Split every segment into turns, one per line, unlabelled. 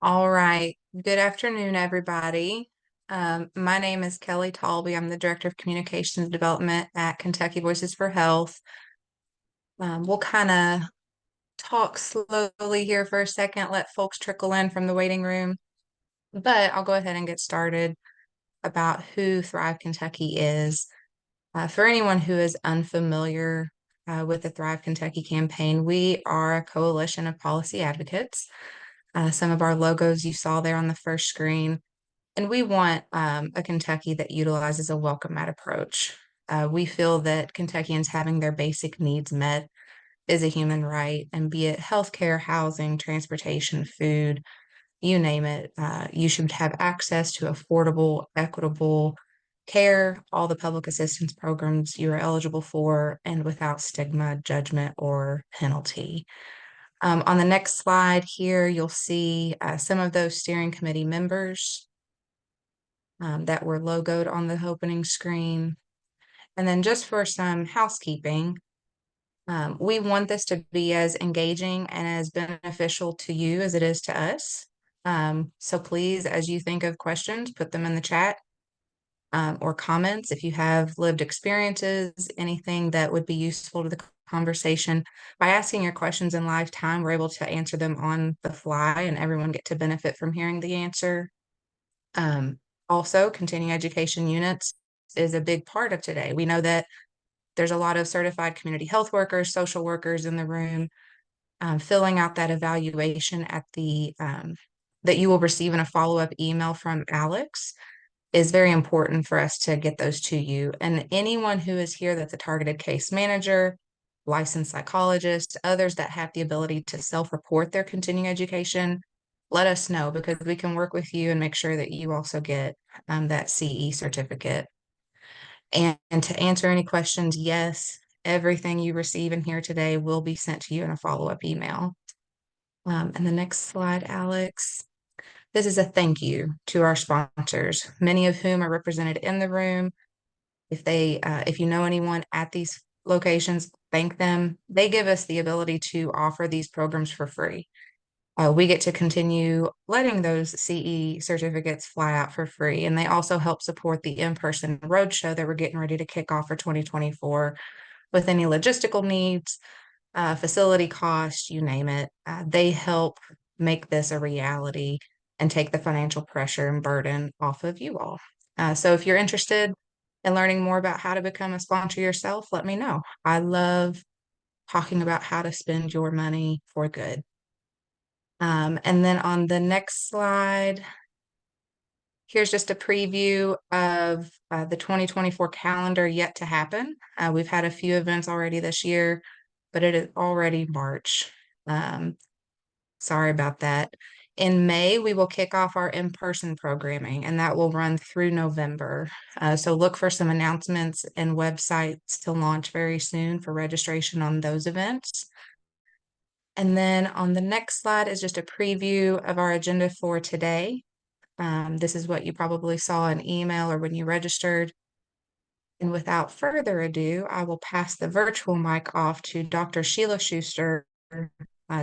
All right. Good afternoon, everybody. My name is Kelly Talby. I'm the Director of Communications Development at Kentucky Voices for Health. We'll kind of talk slowly here for a second, let folks trickle in from the waiting room, but I'll go ahead and get started about who Thrive Kentucky is. For anyone who is unfamiliar with the Thrive Kentucky campaign, we are a coalition of policy advocates. Some of our logos you saw there on the first screen. And we want a Kentucky that utilizes a welcome mat approach. We feel that Kentuckians having their basic needs met is a human right, and be it healthcare, housing, transportation, food, you name it, you should have access to affordable, equitable care, all the public assistance programs you are eligible for, and without stigma, judgment, or penalty. On the next slide here, you'll see some of those steering committee members that were logoed on the opening screen. And then just for some housekeeping, we want this to be as engaging and as beneficial to you as it is to us. So please, as you think of questions, put them in the chat or comments. If you have lived experiences, anything that would be useful to the conversation, by asking your questions in live time, we're able to answer them on the fly and everyone get to benefit from hearing the answer. Also, continuing education units is a big part of today. We know that there's a lot of certified community health workers, social workers in the room. Filling out that evaluation at the that you will receive in a follow-up email from Alex is very important for us to get those to you. And anyone who is here that's a targeted case manager, licensed psychologist, others that have the ability to self-report their continuing education, let us know because we can work with you and make sure that you also get that CE certificate. And to answer any questions, yes, everything you receive in here today will be sent to you in a follow-up email. And the next slide, Alex. This is a thank you to our sponsors, many of whom are represented in the room. If you know anyone at these locations, thank them. They give us the ability to offer these programs for free. We get to continue letting those CE certificates fly out for free. And they also help support the in-person roadshow that we're getting ready to kick off for 2024 with any logistical needs, facility costs, you name it. They help make this a reality and take the financial pressure and burden off of you all. So if you're interested in learning more about how to become a sponsor yourself, let me know. I love talking about how to spend your money for good. And then on the next slide, here's just a preview of the 2024 calendar yet to happen. We've had a few events already this year, but it is already March. Sorry about that. In May, we will kick off our in-person programming, and that will run through November. So look for some announcements and websites to launch very soon for registration on those events. And then on the next slide is just a preview of our agenda for today. This is what you probably saw in email or when you registered. And without further ado, I will pass the virtual mic off to Dr. Sheila Schuster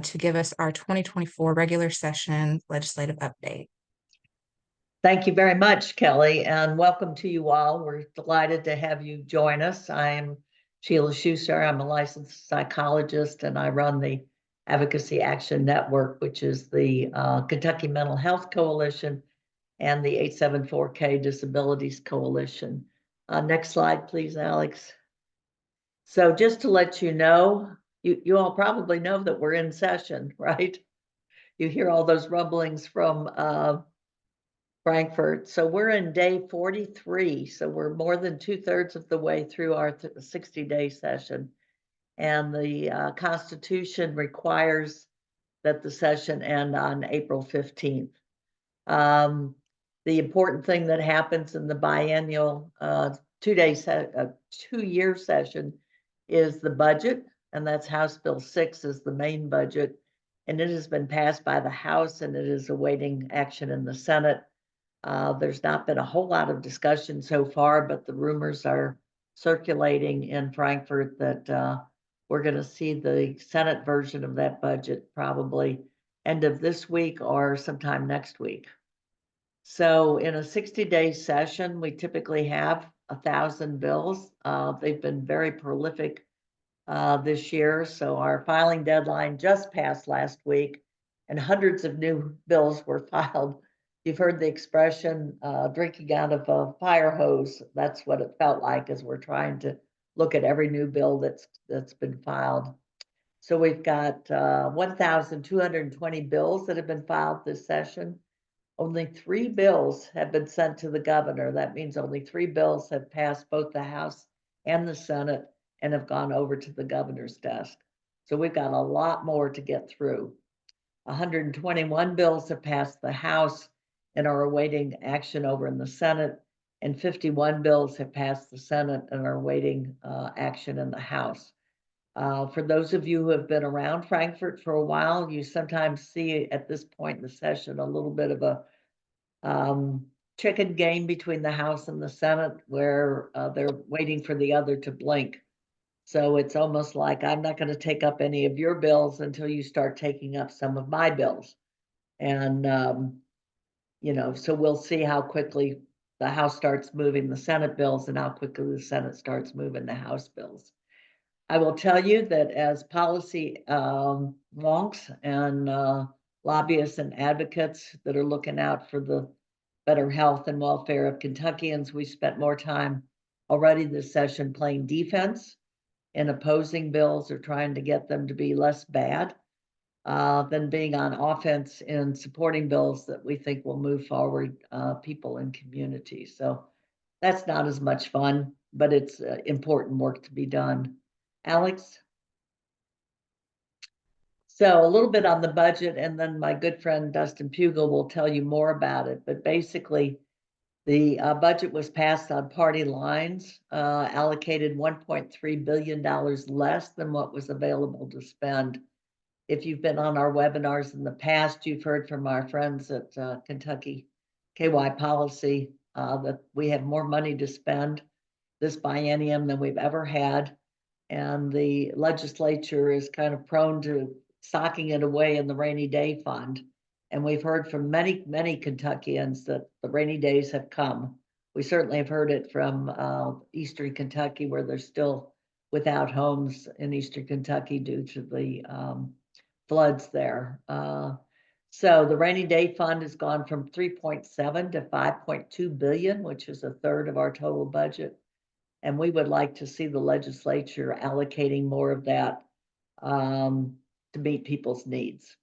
to give us our 2024 regular session legislative update.
Thank you very much, Kelly, and welcome to you all. We're delighted to have you join us. I am Sheila Schuster. I'm a licensed psychologist, and I run the Advocacy Action Network, which is the Kentucky Mental Health Coalition and the 874K Disabilities Coalition. Next slide, please, Alex. So just to let you know, you all probably know that we're in session, right? You hear all those rumblings from Frankfurt. So we're in day 43. So we're more than 2/3 of the way through our 60-day session. And the Constitution requires that the session end on April 15th. The important thing that happens in the biennial 2-year session is the budget, and that's House Bill 6 is the main budget, and it has been passed by the House and it is awaiting action in the Senate. There's not been a whole lot of discussion so far, but the rumors are circulating in Frankfurt that we're going to see the Senate version of that budget probably end of this week or sometime next week. So in a 60-day session, we typically have 1,000 bills. They've been very prolific this year. So our filing deadline just passed last week, and hundreds of new bills were filed. You've heard the expression, drinking out of a fire hose. That's what it felt like as we're trying to look at every new bill that's been filed. So we've got 1,220 bills that have been filed this session. Only 3 bills have been sent to the governor. That means only 3 bills have passed both the House and the Senate and have gone over to the governor's desk. So we've got a lot more to get through. 121 bills have passed the House and are awaiting action over in the Senate, and 51 bills have passed the Senate and are awaiting action in the House. For those of you who have been around Frankfort for a while, you sometimes see at this point in the session a little bit of a chicken game between the House and the Senate, where they're waiting for the other to blink. So it's almost like, I'm not going to take up any of your bills until you start taking up some of my bills. And, so we'll see how quickly the House starts moving the Senate bills and how quickly the Senate starts moving the House bills. I will tell you that as policy wonks and lobbyists and advocates that are looking out for the better health and welfare of Kentuckians, we spent more time already this session playing defense and opposing bills or trying to get them to be less bad than being on offense and supporting bills that we think will move forward people and communities. So that's not as much fun, but it's important work to be done. Alex? So a little bit on the budget, and then my good friend Dustin Pugel will tell you more about it. But basically, the budget was passed on party lines, allocated $1.3 billion less than what was available to spend. If you've been on our webinars in the past, you've heard from our friends at Kentucky KY Policy that we have more money to spend this biennium than we've ever had. And the legislature is kind of prone to socking it away in the rainy day fund. And we've heard from many, many Kentuckians that the rainy days have come. We certainly have heard it from Eastern Kentucky, where they're still without homes in Eastern Kentucky due to the floods there. So the rainy day fund has gone from 3.7 to 5.2 billion, which is a third of our total budget. And we would like to see the legislature allocating more of that to meet people's needs.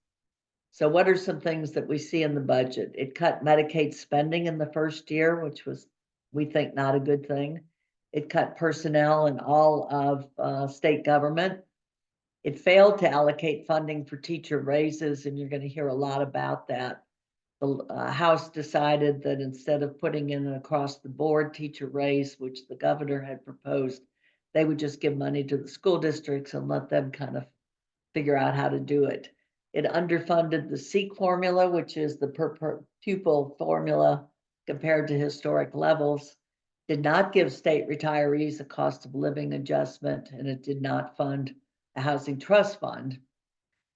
So what are some things that we see in the budget? It cut Medicaid spending in the first year, which was, we think, not a good thing. It cut personnel in all of state government. It failed to allocate funding for teacher raises, and you're going to hear a lot about that. The House decided that instead of putting in an across-the-board teacher raise, which the governor had proposed, they would just give money to the school districts and let them kind of figure out how to do it. It underfunded the SEEK formula, which is the per pupil formula compared to historic levels. Did not give state retirees a cost of living adjustment, and it did not fund a housing trust fund.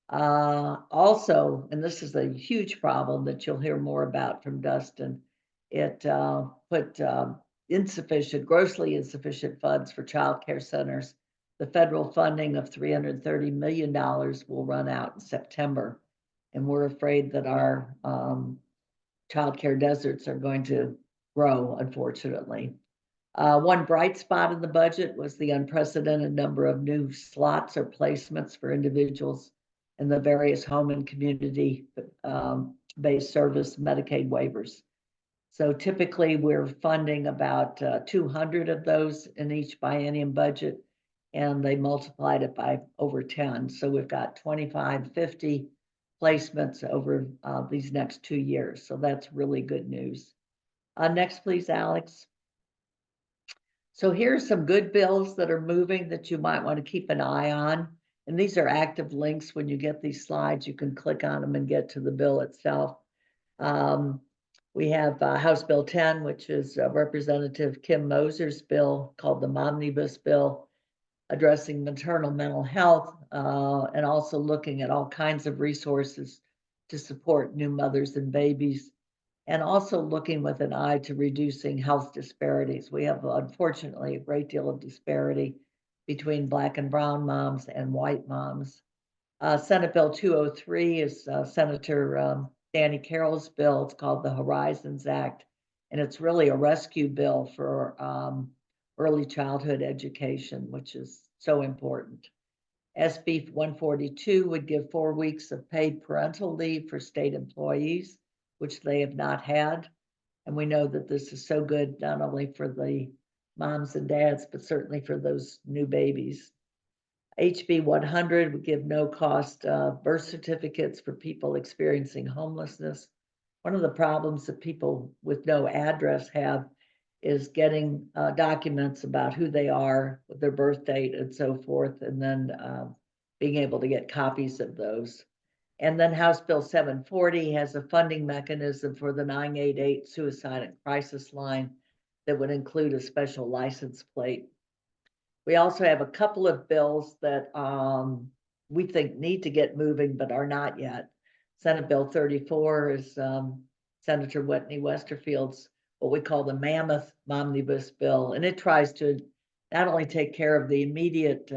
Also, and this is a huge problem that you'll hear more about from Dustin, it put grossly insufficient funds for child care centers. The federal funding of $330 million will run out in September, and we're afraid that our child care deserts are going to grow, unfortunately. One bright spot in the budget was the unprecedented number of new slots or placements for individuals in the various home and community based service Medicaid waivers. So typically we're funding about 200 of those in each biennium budget, and they multiplied it by over 10. So we've got 25, 50 placements over these next 2 years. So that's really good news. Next, please, Alex. So here's some good bills that are moving that you might want to keep an eye on. And these are active links. When you get these slides, you can click on them and get to the bill itself. We have House Bill 10, which is Representative Kim Moser's bill called the Omnibus Bill, addressing maternal mental health and also looking at all kinds of resources to support new mothers and babies, and also looking with an eye to reducing health disparities. We have, unfortunately, a great deal of disparity between Black and brown moms and white moms. Senate Bill 203 is Senator Danny Carroll's bill. It's called the Horizons Act, and it's really a rescue bill for early childhood education, which is so important. SB 142 would give 4 weeks of paid parental leave for state employees, which they have not had. And we know that this is so good, not only for the moms and dads, but certainly for those new babies. HB 100 would give no cost birth certificates for people experiencing homelessness. One of the problems that people with no address have is getting documents about who they are, their birth date, and so forth, and then being able to get copies of those. And then House Bill 740 has a funding mechanism for the 988 suicide and crisis line that would include a special license plate. We also have a couple of bills that we think need to get moving but are not yet. Senate Bill 34 is Senator Whitney Westerfield's what we call the Mammoth Omnibus Bill, and it tries to not only take care of the immediate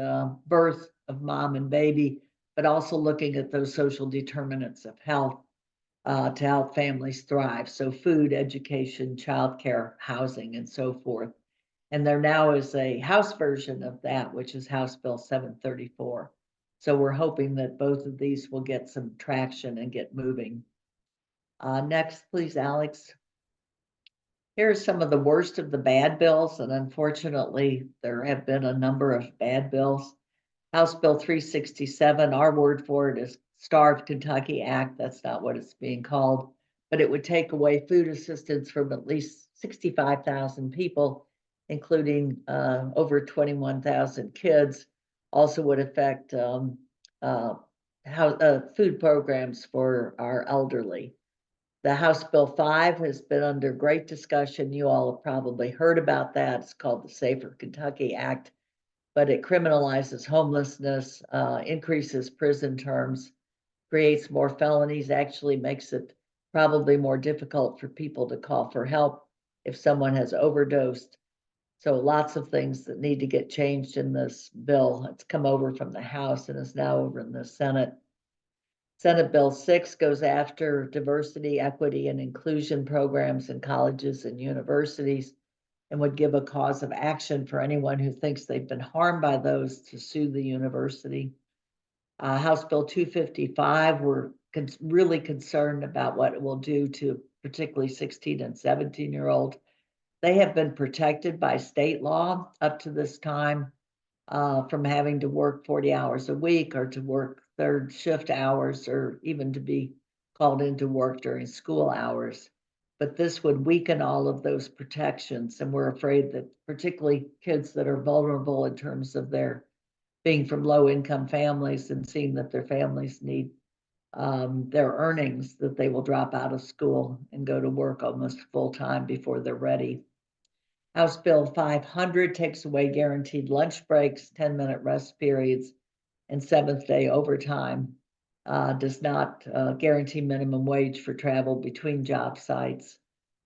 birth of mom and baby, but also looking at those social determinants of health to help families thrive. So food, education, childcare, housing, and so forth. And there now is a House version of that, which is House Bill 734. So we're hoping that both of these will get some traction and get moving. Next, please, Alex. Here are some of the worst of the bad bills, and unfortunately, there have been a number of bad bills. House Bill 367, our word for it is Starve Kentucky Act. That's not what it's being called, but it would take away food assistance from at least 65,000 people, including over 21,000 kids. Also would affect food programs for our elderly. The House Bill 5 has been under great discussion. You all have probably heard about that. It's called the Safer Kentucky Act, but it criminalizes homelessness, increases prison terms, creates more felonies, actually makes it probably more difficult for people to call for help if someone has overdosed. So lots of things that need to get changed in this bill. It's come over from the House and is now over in the Senate. Senate Bill 6 goes after diversity, equity, and inclusion programs in colleges and universities and would give a cause of action for anyone who thinks they've been harmed by those to sue the university. House Bill 255, we're really concerned about what it will do to particularly 16 and 17-year-old. They have been protected by state law up to this time from having to work 40 hours a week or to work third shift hours or even to be called into work during school hours. But this would weaken all of those protections. And we're afraid that particularly kids that are vulnerable in terms of their being from low income families and seeing that their families need their earnings, that they will drop out of school and go to work almost full time before they're ready. House Bill 500 takes away guaranteed lunch breaks, 10-minute rest periods, and seventh day overtime. Does not guarantee minimum wage for travel between job sites.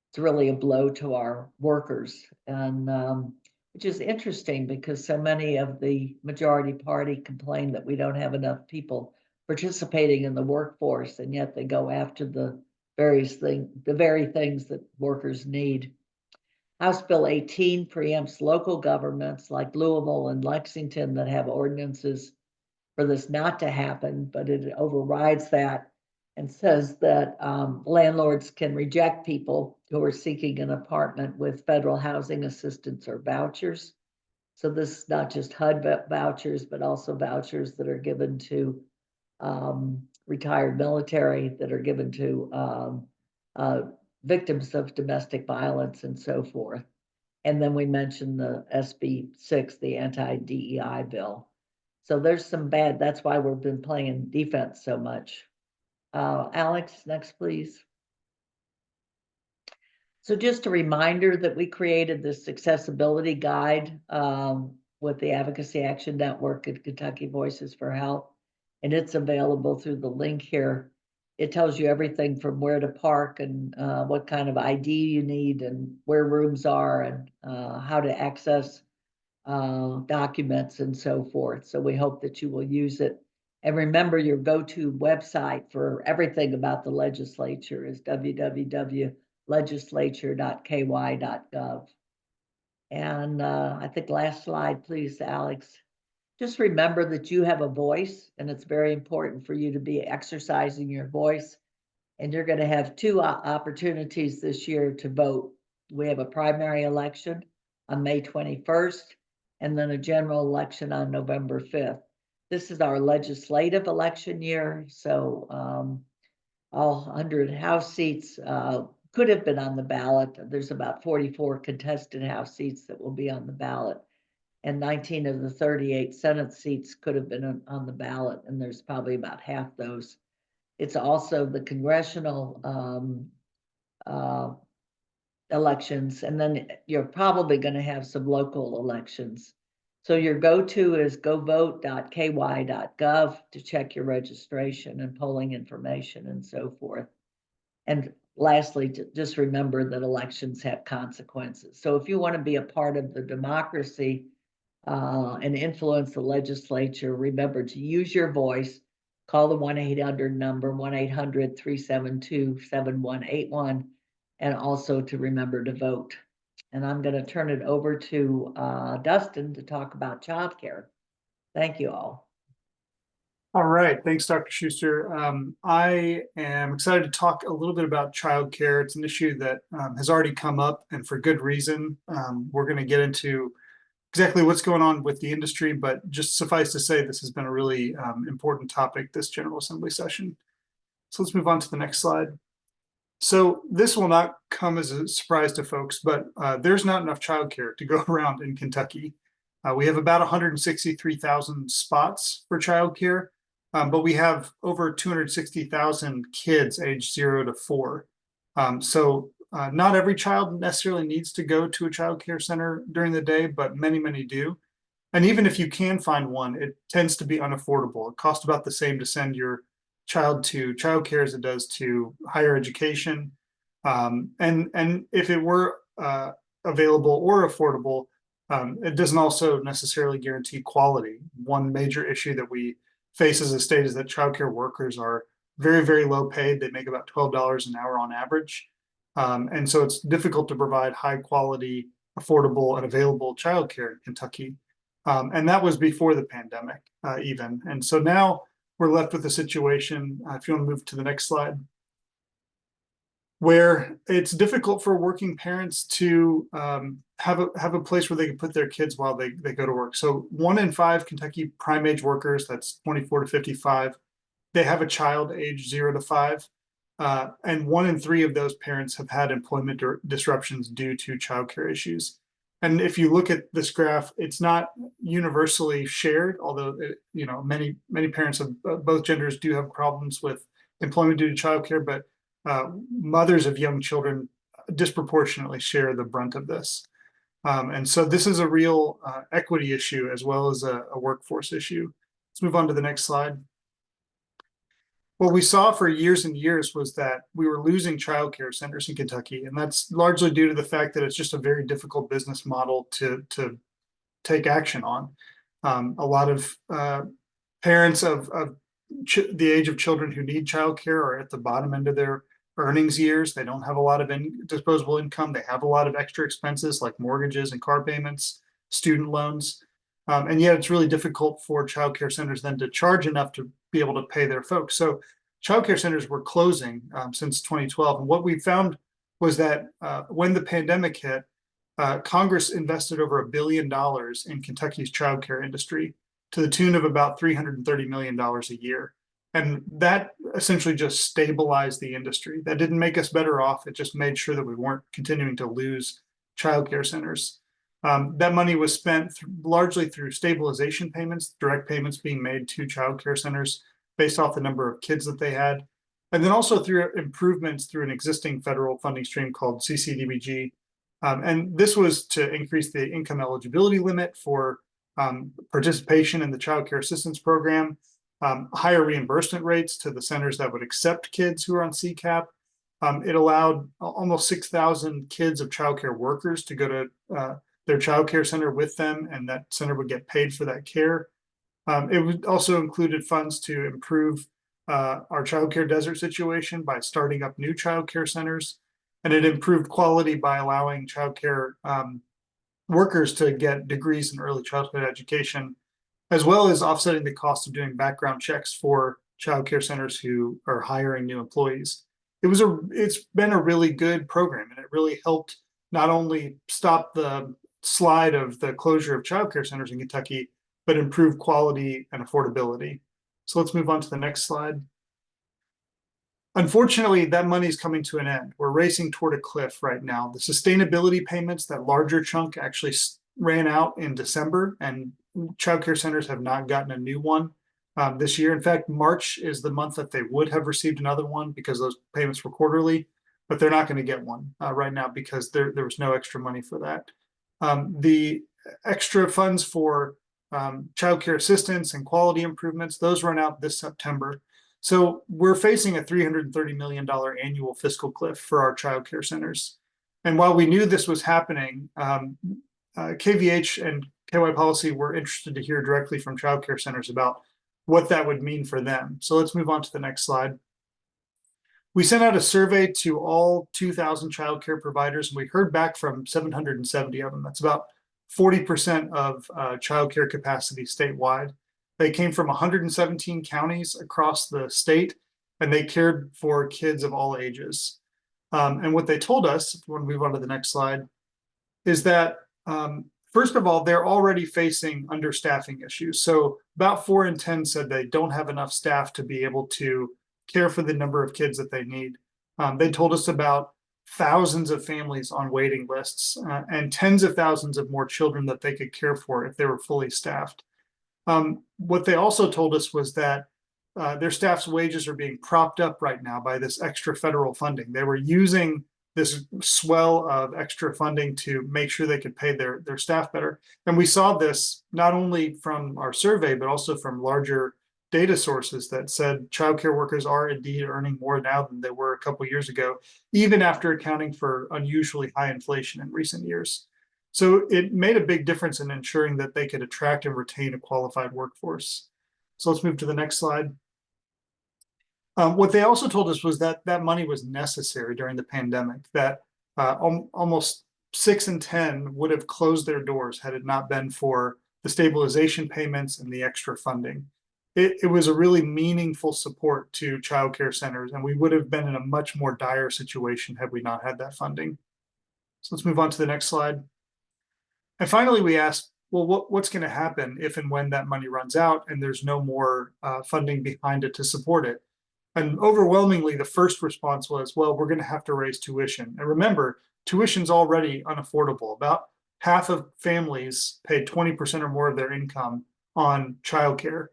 It's really a blow to our workers, and which is interesting because so many of the majority party complain that we don't have enough people participating in the workforce, and yet they go after the very things that workers need. House Bill 18 preempts local governments like Louisville and Lexington that have ordinances for this not to happen, but it overrides that and says that landlords can reject people who are seeking an apartment with federal housing assistance or vouchers. So this is not just HUD vouchers, but also vouchers that are given to retired military, that are given to victims of domestic violence and so forth. And then we mentioned the SB 6, the anti-DEI bill. So there's some bad, that's why we've been playing defense so much. Alex, next, please. So just a reminder that we created this accessibility guide with the Advocacy Action Network and Kentucky Voices for Health, and it's available through the link here. it tells you everything from where to park and what kind of ID you need and where rooms are and how to access documents and so forth. So we hope that you will use it. And remember, your go-to website for everything about the legislature is www.legislature.ky.gov. And I think last slide, please, Alex. Just remember that you have a voice, and it's very important for you to be exercising your voice. And you're going to have two opportunities this year to vote. We have a primary election on May 21st, and then a general election on November 5th. This is our legislative election year, so all 100 House seats could have been on the ballot. There's about 44 contested House seats that will be on the ballot, and 19 of the 38 Senate seats could have been on the ballot, and there's probably about half those. It's also the congressional elections, and then you're probably going to have some local elections. So your go-to is govote.ky.gov to check your registration and polling information and so forth. And lastly, just remember that elections have consequences. So if you want to be a part of the democracy and influence the legislature, remember to use your voice. Call the 1-800 number, 1-800-372-7181, and also to remember to vote. And I'm going to turn it over to Dustin to talk about childcare. Thank you all.
All right, thanks, Dr. Schuster. I am excited to talk a little bit about childcare. It's an issue that has already come up, and for good reason. We're going to get into exactly what's going on with the industry, but just suffice to say, this has been a really important topic this General Assembly session. So let's move on to the next slide. So this will not come as a surprise to folks, but there's not enough childcare to go around in Kentucky. We have about 163,000 spots for childcare, but we have over 260,000 kids aged 0 to 4. Not every child necessarily needs to go to a child care center during the day, but many, many do. And even if you can find one, it tends to be unaffordable. It costs about the same to send your child to child care as it does to higher education. And if it were available or affordable, it doesn't also necessarily guarantee quality. One major issue that we face as a state is that childcare workers are very, very low paid. They make about $12 an hour on average. And so it's difficult to provide high quality, affordable, and available childcare in Kentucky. And that was before the pandemic even. And so now we're left with a situation, if you want to move to the next slide, where it's difficult for working parents to have a place where they can put their kids while they go to work. So 1 in 5 Kentucky prime age workers, that's 24 to 55, they have a child age 0 to 5. And 1 in 3 of those parents have had employment disruptions due to childcare issues. And if you look at this graph, it's not universally shared, although many parents of both genders do have problems with employment due to childcare, but mothers of young children disproportionately share the brunt of this. And so this is a real equity issue as well as a workforce issue. Let's move on to the next slide. What we saw for years and years was that we were losing childcare centers in Kentucky, and that's largely due to the fact that it's just a very difficult business model to take action on. A lot of parents of the age of children who need childcare are at the bottom end of their earnings years. They don't have a lot of disposable income. They have a lot of extra expenses like mortgages and car payments, student loans. And yet it's really difficult for childcare centers then to charge enough to be able to pay their folks. So childcare centers were closing since 2012. And what we found was that when the pandemic hit, Congress invested over $1 billion in Kentucky's childcare industry to the tune of about $330 million a year. And that essentially just stabilized the industry. That didn't make us better off. It just made sure that we weren't continuing to lose childcare centers. That money was spent largely through stabilization payments, direct payments being made to childcare centers based off the number of kids that they had, and then also through improvements through an existing federal funding stream called CCDBG. And this was to increase the income eligibility limit for participation in the Child Care Assistance Program. higher reimbursement rates to the centers that would accept kids who are on CCAP. It allowed almost 6,000 kids of childcare workers to go to their childcare center with them, and that center would get paid for that care. It would also included funds to improve our childcare desert situation by starting up new childcare centers, and it improved quality by allowing childcare workers to get degrees in early childhood education, as well as offsetting the cost of doing background checks for childcare centers who are hiring new employees. It's been a really good program, and it really helped not only stop the slide of the closure of childcare centers in Kentucky, but improve quality and affordability. So let's move on to the next slide. Unfortunately, that money is coming to an end. We're racing toward a cliff right now. The sustainability payments, that larger chunk, actually ran out in December, and childcare centers have not gotten a new one this year. In fact, March is the month that they would have received another one because those payments were quarterly, but they're not going to get one right now because there was no extra money for that. The extra funds for childcare assistance and quality improvements, those run out this September. So we're facing a $330 million annual fiscal cliff for our childcare centers. And while we knew this was happening, KVH and KY Policy were interested to hear directly from childcare centers about what that would mean for them. So let's move on to the next slide. We sent out a survey to all 2,000 childcare providers, and we heard back from 770 of them. That's about 40% of childcare capacity statewide. They came from 117 counties across the state, and they cared for kids of all ages. And what they told us, if we want to move on to the next slide, is that first of all, they're already facing understaffing issues. So about 4 in 10 said they don't have enough staff to be able to care for the number of kids that they need. They told us about thousands of families on waiting lists and tens of thousands of more children that they could care for if they were fully staffed. What they also told us was that their staff's wages are being propped up right now by this extra federal funding. They were using this swell of extra funding to make sure they could pay their staff better. And we saw this not only from our survey, but also from larger data sources that said childcare workers are indeed earning more now than they were a couple years ago, even after accounting for unusually high inflation in recent years. So it made a big difference in ensuring that they could attract and retain a qualified workforce. So let's move to the next slide. What they also told us was that that money was necessary during the pandemic, that almost 6 in 10 would have closed their doors had it not been for the stabilization payments and the extra funding. It was a really meaningful support to childcare centers, and we would have been in a much more dire situation had we not had that funding. So let's move on to the next slide. And finally, we asked, well, what's going to happen if and when that money runs out and there's no more funding behind it to support it? And overwhelmingly, the first response was, well, we're going to have to raise tuition. And remember, tuition's already unaffordable. About half of families pay 20% or more of their income on childcare,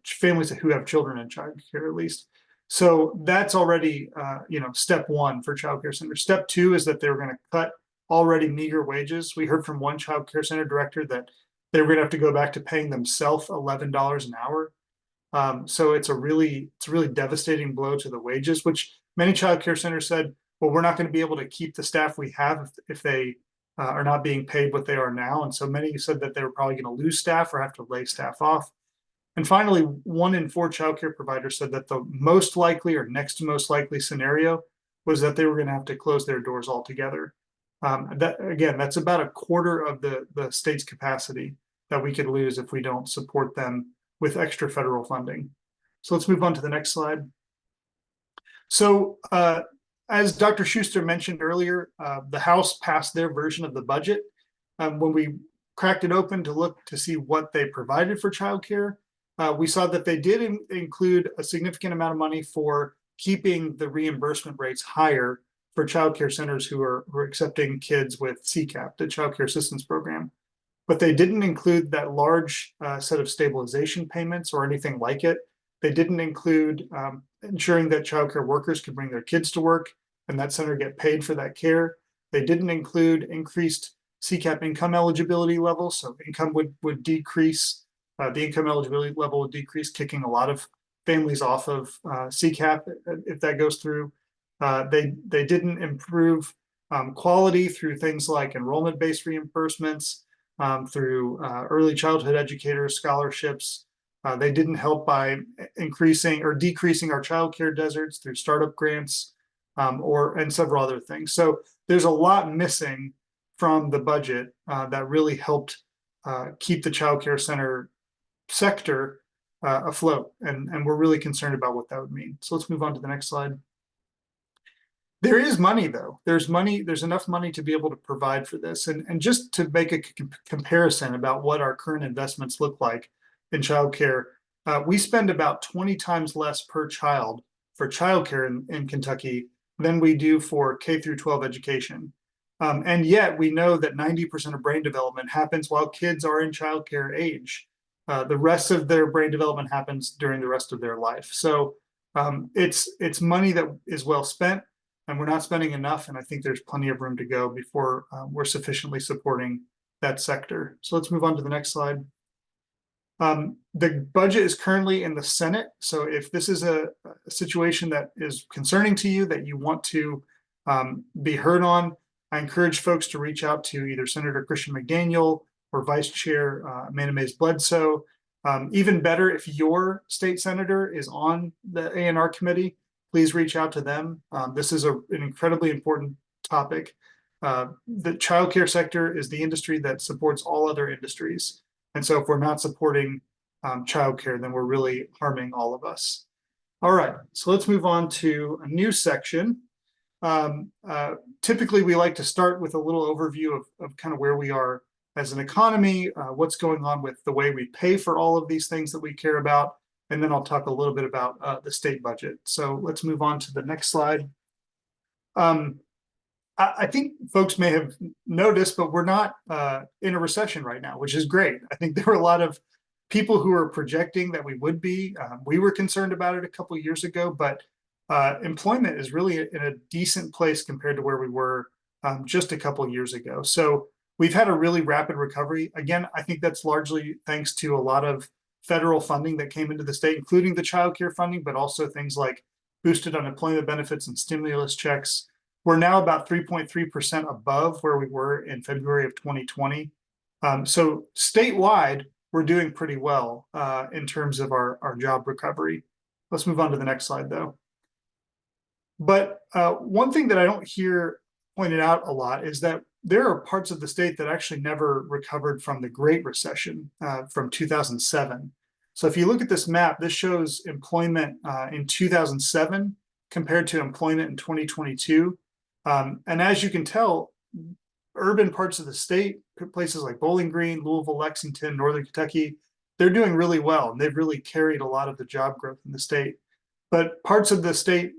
families who have children in childcare at least. So that's already, step one for childcare centers. Step two is that they were going to cut already meager wages. We heard from one childcare center director that they were going to have to go back to paying themselves $11 an hour. So it's a really devastating blow to the wages, which many childcare centers said, well, we're not going to be able to keep the staff we have if they are not being paid what they are now. And so many said that they were probably going to lose staff or have to lay staff off. And finally, 1 in 4 childcare providers said that the most likely or next to most likely scenario was that they were going to have to close their doors altogether. That's about a quarter of the state's capacity that we could lose if we don't support them with extra federal funding. So let's move on to the next slide. So as Dr. Schuster mentioned earlier, the House passed their version of the budget. When we cracked it open to look to see what they provided for childcare, we saw that they did include a significant amount of money for keeping the reimbursement rates higher for childcare centers who are accepting kids with CCAP, the Child Care Assistance Program. But they didn't include that large set of stabilization payments or anything like it. They didn't include ensuring that childcare workers could bring their kids to work and that center get paid for that care. They didn't include increased CCAP income eligibility levels, so income would decrease The income eligibility level will decrease, kicking a lot of families off of CCAP if that goes through. They didn't improve quality through things like enrollment-based reimbursements, through early childhood educators, scholarships. They didn't help by increasing or decreasing our childcare deserts through startup grants, and several other things. So there's a lot missing from the budget that really helped keep the childcare center sector afloat, and we're really concerned about what that would mean. So let's move on to the next slide. There is money, though. There's enough money to be able to provide for this. And just to make a comparison about what our current investments look like in childcare, we spend about 20 times less per child for childcare in Kentucky than we do for K through 12 education. And yet we know that 90% of brain development happens while kids are in childcare age. The rest of their brain development happens during the rest of their life. So it's money that is well spent, and we're not spending enough. And I think there's plenty of room to go before we're sufficiently supporting that sector. So let's move on to the next slide. The budget is currently in the Senate. So if this is a situation that is concerning to you, that you want to be heard on, I encourage folks to reach out to either Senator Christian McDaniel or Vice Chair Amanda Mays-Bledsoe. Even better, if your state senator is on the A&R committee, please reach out to them. This is an incredibly important topic. The childcare sector is the industry that supports all other industries. And so if we're not supporting childcare, then we're really harming all of us. All right, so let's move on to a new section. Typically, we like to start with a little overview of kind of where we are as an economy, what's going on with the way we pay for all of these things that we care about, and then I'll talk a little bit about the state budget. So let's move on to the next slide. I think folks may have noticed, but we're not in a recession right now, which is great. I think there were a lot of people who were projecting that we would be. We were concerned about it a couple of years ago, but employment is really in a decent place compared to where we were just a couple of years ago. So we've had a really rapid recovery. Again, I think that's largely thanks to a lot of federal funding that came into the state, including the child care funding, but also things like boosted unemployment benefits and stimulus checks. We're now about 3.3% above where we were in February of 2020. So statewide, we're doing pretty well in terms of our job recovery. Let's move on to the next slide, though. But one thing that I don't hear pointed out a lot is that there are parts of the state that actually never recovered from the Great Recession from 2007. So if you look at this map, this shows employment in 2007 compared to employment in 2022. And as you can tell, urban parts of the state, places like Bowling Green, Louisville, Lexington, Northern Kentucky, they're doing really well. And they've really carried a lot of the job growth in the state. But parts of the state,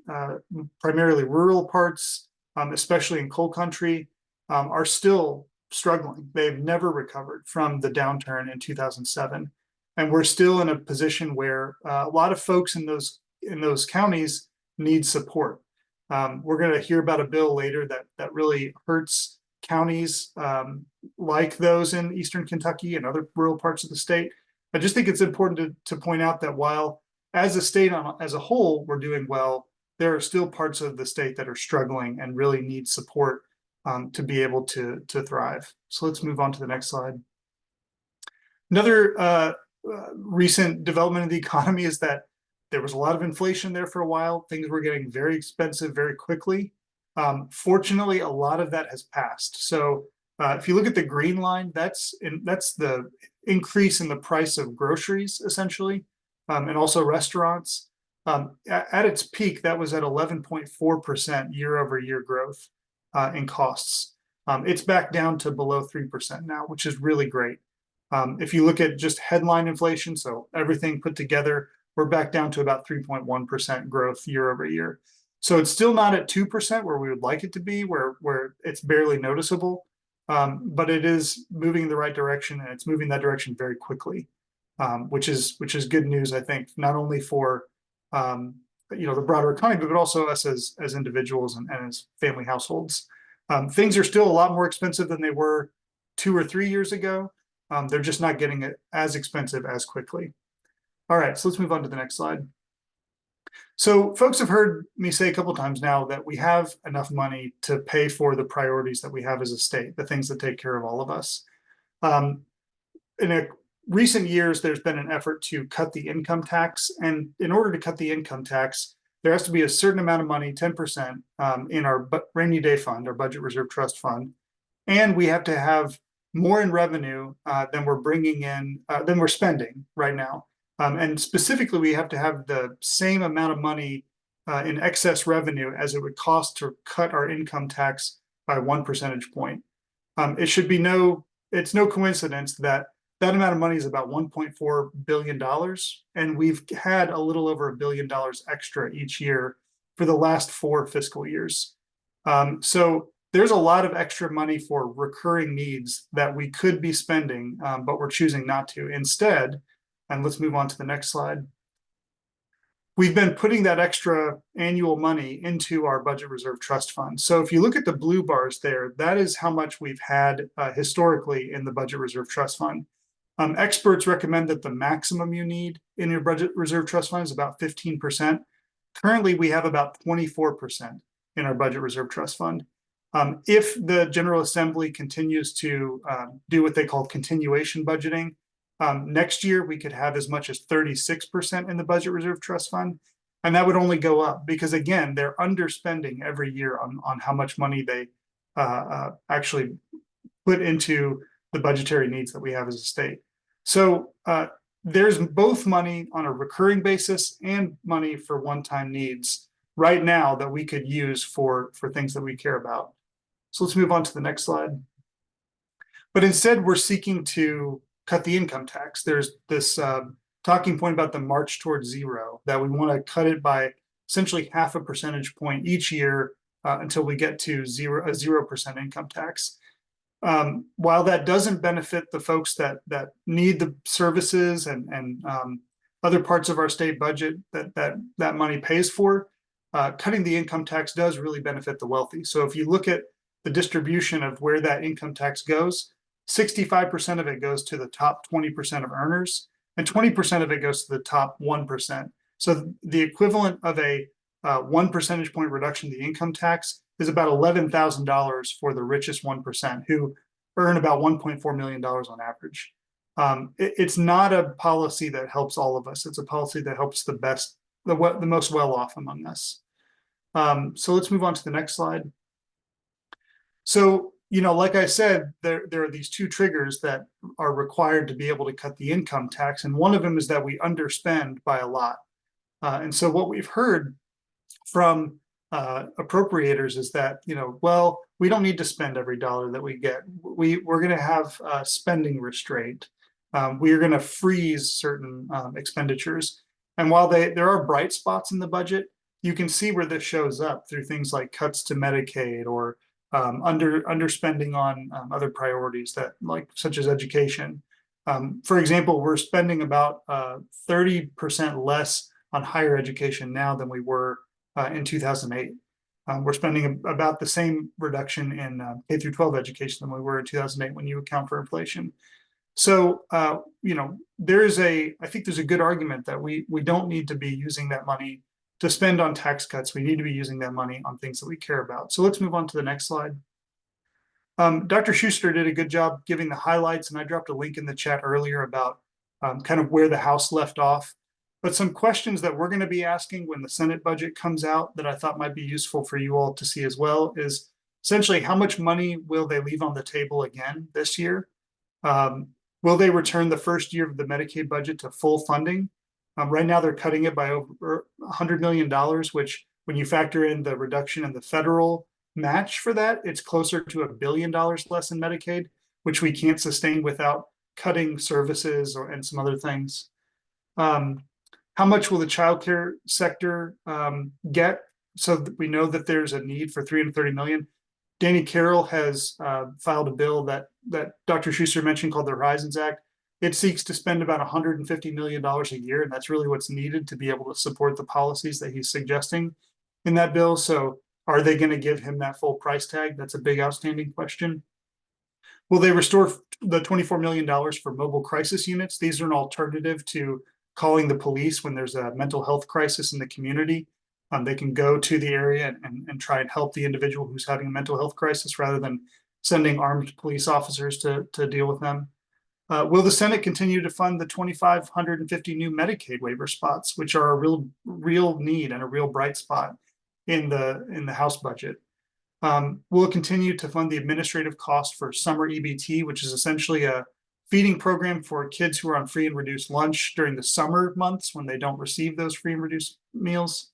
primarily rural parts, especially in coal country, are still struggling. They've never recovered from the downturn in 2007. And we're still in a position where a lot of folks in those counties need support. We're going to hear about a bill later that really hurts counties like those in Eastern Kentucky and other rural parts of the state. I just think it's important to point out that while as a state as a whole, we're doing well, there are still parts of the state that are struggling and really need support to be able to thrive. So let's move on to the next slide. Another recent development of the economy is that there was a lot of inflation there for a while. Things were getting very expensive very quickly. Fortunately, a lot of that has passed. So if you look at the green line, that's the increase in the price of groceries, essentially, and also restaurants. At its peak, that was at 11.4% year-over-year growth in costs. It's back down to below 3% now, which is really great. If you look at just headline inflation, so everything put together, we're back down to about 3.1% growth year over year. So it's still not at 2% where we would like it to be, where it's barely noticeable, but it is moving in the right direction, and it's moving that direction very quickly, which is good news, I think, not only for the broader economy, but also us as individuals and as family households. Things are still a lot more expensive than they were 2 or 3 years ago, They're just not getting it as expensive as quickly. All right, so let's move on to the next slide. So folks have heard me say a couple times now that we have enough money to pay for the priorities that we have as a state, the things that take care of all of us. In recent years, there's been an effort to cut the income tax. And in order to cut the income tax, there has to be a certain amount of money, 10%, in our rainy day fund, our budget reserve trust fund. And we have to have more in revenue than we're bringing in, than we're spending right now. And specifically, we have to have the same amount of money in excess revenue as it would cost to cut our income tax by 1 percentage point. It's no coincidence that that amount of money is about $1.4 billion. And we've had a little over $1 billion extra each year for the last 4 fiscal years. So there's a lot of extra money for recurring needs that we could be spending, but we're choosing not to. Instead, and let's move on to the next slide. We've been putting that extra annual money into our budget reserve trust fund. So if you look at the blue bars there, that is how much we've had historically in the budget reserve trust fund. Experts recommend that the maximum you need in your budget reserve trust fund is about 15%. Currently, we have about 24% in our budget reserve trust fund. If the General Assembly continues to do what they call continuation budgeting, next year we could have as much as 36% in the budget reserve trust fund. And that would only go up because, again, they're underspending every year on how much money they actually put into the budgetary needs that we have as a state. So there's both money on a recurring basis and money for one-time needs right now that we could use for things that we care about. So let's move on to the next slide. But instead, we're seeking to cut the income tax. There's this talking point about the march towards zero, that we want to cut it by essentially 0.5 percentage point each year until we get to a 0% income tax. While that doesn't benefit the folks that need the services and other parts of our state budget that money pays for, cutting the income tax does really benefit the wealthy. So if you look at the distribution of where that income tax goes, 65% of it goes to the top 20% of earners, and 20% of it goes to the top 1%. So the equivalent of a 1 percentage point reduction in the income tax is about $11,000 for the richest 1%, who earn about $1.4 million on average. It's not a policy that helps all of us. It's a policy that helps the most well-off among us. So let's move on to the next slide. So, like I said, there are these 2 triggers that are required to be able to cut the income tax. And one of them is that we underspend by a lot. And so what we've heard from appropriators is that, well, we don't need to spend every dollar that we get. We're going to have spending restraint. We're going to freeze certain expenditures. And while there are bright spots in the budget, you can see where this shows up through things like cuts to Medicaid or underspending on other priorities such as education. For example, we're spending about 30% less on higher education now than we were in 2008. We're spending about the same reduction in K through 12 education than we were in 2008 when you account for inflation. So, I think there's a good argument that we don't need to be using that money to spend on tax cuts. We need to be using that money on things that we care about. So let's move on to the next slide. Dr. Schuster did a good job giving the highlights, and I dropped a link in the chat earlier about kind of where the House left off. But some questions that we're going to be asking when the Senate budget comes out that I thought might be useful for you all to see as well is essentially how much money will they leave on the table again this year? Will they return the first year of the Medicaid budget to full funding? Right now, they're cutting it by over $100 million, which when you factor in the reduction in the federal match for that, it's closer to $1 billion less in Medicaid, which we can't sustain without cutting services and some other things. How much will the childcare sector get? So that we know that there's a need for $330 million. Danny Carroll has filed a bill that Dr. Schuster mentioned called the Horizons Act. It seeks to spend about $150 million a year, and that's really what's needed to be able to support the policies that he's suggesting in that bill. So are they going to give him that full price tag? That's a big outstanding question. Will they restore the $24 million for mobile crisis units? These are an alternative to calling the police when there's a mental health crisis in the community. They can go to the area and try and help the individual who's having a mental health crisis rather than sending armed police officers to deal with them. Will the Senate continue to fund the 2,550 new Medicaid waiver spots, which are a real need and a real bright spot in the House budget? We'll continue to fund the administrative cost for Summer EBT, which is essentially a feeding program for kids who are on free and reduced lunch during the summer months when they don't receive those free and reduced meals.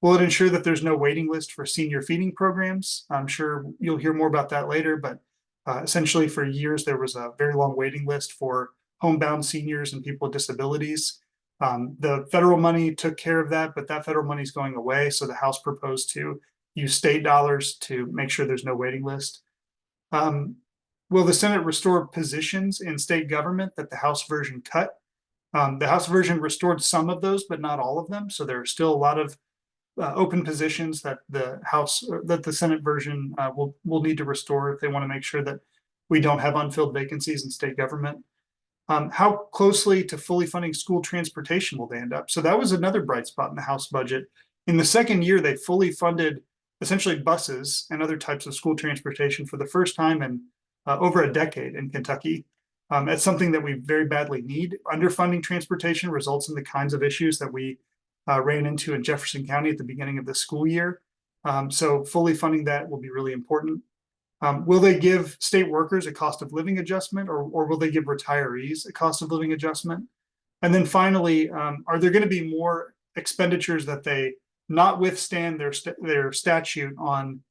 Will it ensure that there's no waiting list for senior feeding programs? I'm sure you'll hear more about that later, but essentially for years, there was a very long waiting list for homebound seniors and people with disabilities. The federal money took care of that, but that federal money is going away. So the House proposed to use state dollars to make sure there's no waiting list. Will the Senate restore positions in state government that the House version cut? The House version restored some of those, but not all of them. So there are still a lot of open positions that the Senate version will need to restore if they want to make sure that we don't have unfilled vacancies in state government. How closely to fully funding school transportation will they end up? So that was another bright spot in the House budget. In the second year, they fully funded essentially buses and other types of school transportation for the first time in over a decade in Kentucky. It's something that we very badly need. Underfunding transportation results in the kinds of issues that we ran into in Jefferson County at the beginning of the school year. So fully funding that will be really important. Will they give state workers a cost of living adjustment, or will they give retirees a cost of living adjustment? And then finally, are there going to be more expenditures that they not withstand their statute on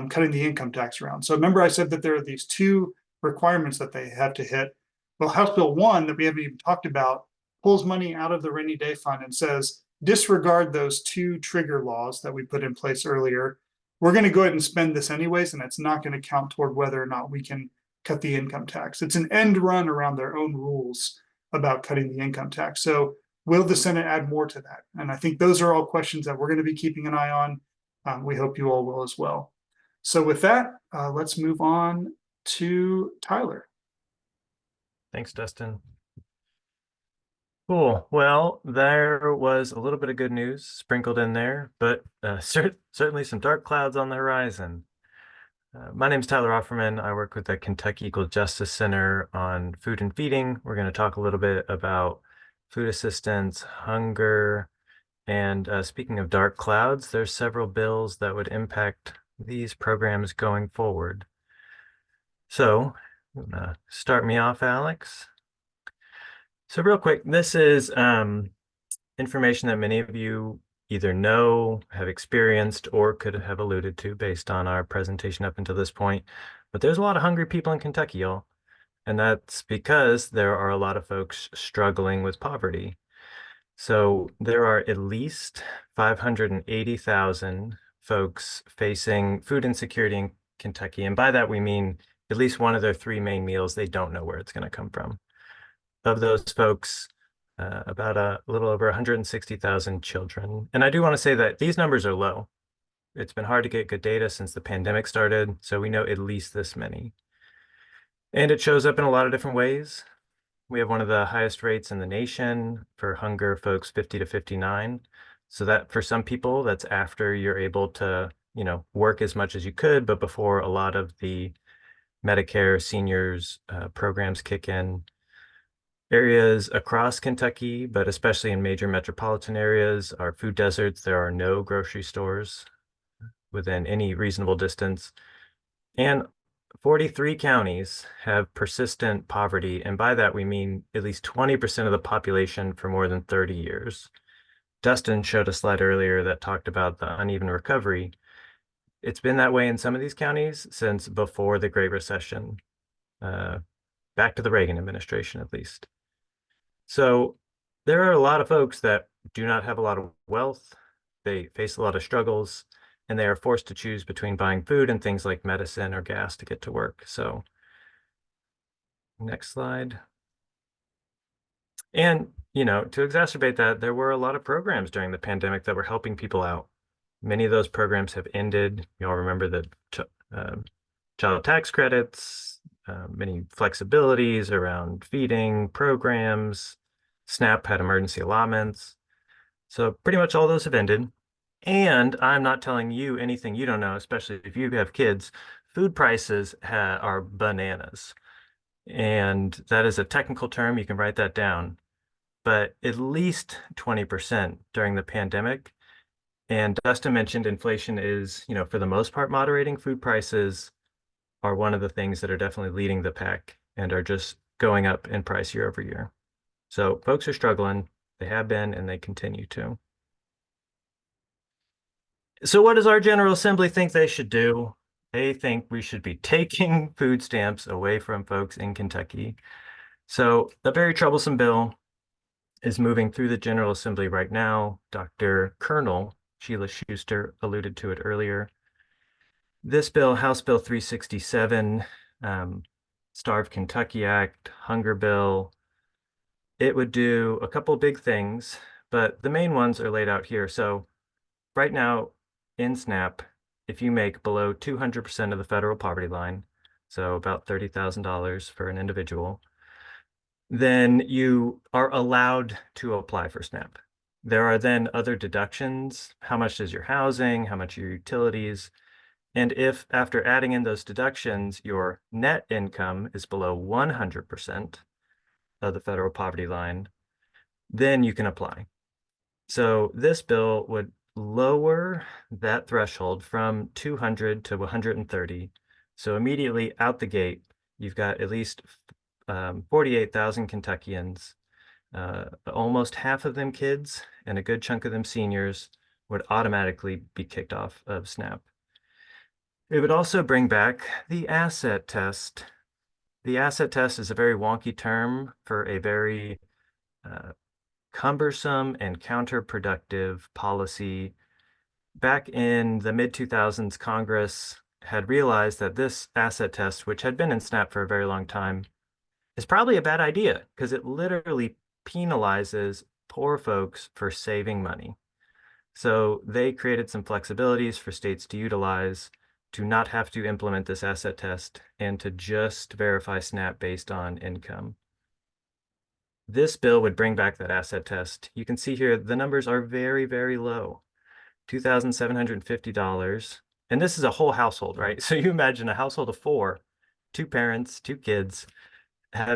cutting the income tax around? So remember I said that there are these two requirements that they have to hit. Well, House Bill 1 that we haven't even talked about pulls money out of the rainy day fund and says, disregard those two trigger laws that we put in place earlier. We're going to go ahead and spend this anyways, and it's not going to count toward whether or not we can cut the income tax. It's an end run around their own rules about cutting the income tax. So will the Senate add more to that? And I think those are all questions that we're going to be keeping an eye on. We hope you all will as well. So with that, let's move on to Tyler.
Thanks, Dustin. Cool. Well, there was a little bit of good news sprinkled in there, but certainly some dark clouds on the horizon. My name is Tyler Offerman. I work with the Kentucky Equal Justice Center on food and feeding. We're going to talk a little bit about food assistance, hunger, and speaking of dark clouds, there's several bills that would impact these programs going forward. So, start me off, Alex. So real quick, this is information that many of you either know, have experienced, or could have alluded to based on our presentation up until this point. But there's a lot of hungry people in Kentucky, y'all. And that's because there are a lot of folks struggling with poverty. So there are at least 580,000 folks facing food insecurity in Kentucky. And by that, we mean at least one of their three main meals, they don't know where it's going to come from. Of those folks, about a little over 160,000 children. And I do want to say that these numbers are low. It's been hard to get good data since the pandemic started, so we know at least this many. And it shows up in a lot of different ways. We have one of the highest rates in the nation for hunger folks 50 to 59. So that for some people, that's after you're able to, work as much as you could, but before a lot of the Medicare seniors programs kick in. Areas across Kentucky, but especially in major metropolitan areas, are food deserts. There are no grocery stores within any reasonable distance. And 43 counties have persistent poverty. And by that, we mean at least 20% of the population for more than 30 years. Dustin showed a slide earlier that talked about the uneven recovery. It's been that way in some of these counties since before the Great Recession, back to the Reagan administration, at least. So there are a lot of folks that do not have a lot of wealth. They face a lot of struggles, and they are forced to choose between buying food and things like medicine or gas to get to work. So next slide. And, to exacerbate that, there were a lot of programs during the pandemic that were helping people out. Many of those programs have ended. You all remember the child tax credits, many flexibilities around feeding programs. SNAP had emergency allotments. So pretty much all those have ended. And I'm not telling you anything you don't know, especially if you have kids. Food prices are bananas. And that is a technical term. You can write that down. But at least 20% during the pandemic. And Dustin mentioned inflation is, for the most part, moderating. Food prices are one of the things that are definitely leading the pack and are just going up in price year over year. So folks are struggling. They have been, and they continue to. So what does our General Assembly think they should do? They think we should be taking food stamps away from folks in Kentucky. So a very troublesome bill is moving through the General Assembly right now. Dr. Colonel Sheila Schuster alluded to it earlier. This bill, House Bill 367, Starve Kentucky Act, Hunger Bill, it would do a couple big things, but the main ones are laid out here. So right now in SNAP, if you make below 200% of the federal poverty line, so about $30,000 for an individual, then you are allowed to apply for SNAP. There are then other deductions. How much is your housing? How much are your utilities? And if after adding in those deductions, your net income is below 100% of the federal poverty line, then you can apply. So this bill would lower that threshold from 200 to 130. So immediately out the gate, you've got at least 48,000 Kentuckians, almost half of them kids, and a good chunk of them seniors would automatically be kicked off of SNAP. It would also bring back the asset test. The asset test is a very wonky term for a very cumbersome and counterproductive policy. Back in the mid-2000s, Congress had realized that this asset test, which had been in SNAP for a very long time, is probably a bad idea because it literally penalizes poor folks for saving money. So they created some flexibilities for states to utilize to not have to implement this asset test and to just verify SNAP based on income. This bill would bring back that asset test. You can see here the numbers are very, very low, $2,750. And this is a whole household, right? So you imagine a household of four, two parents, two kids,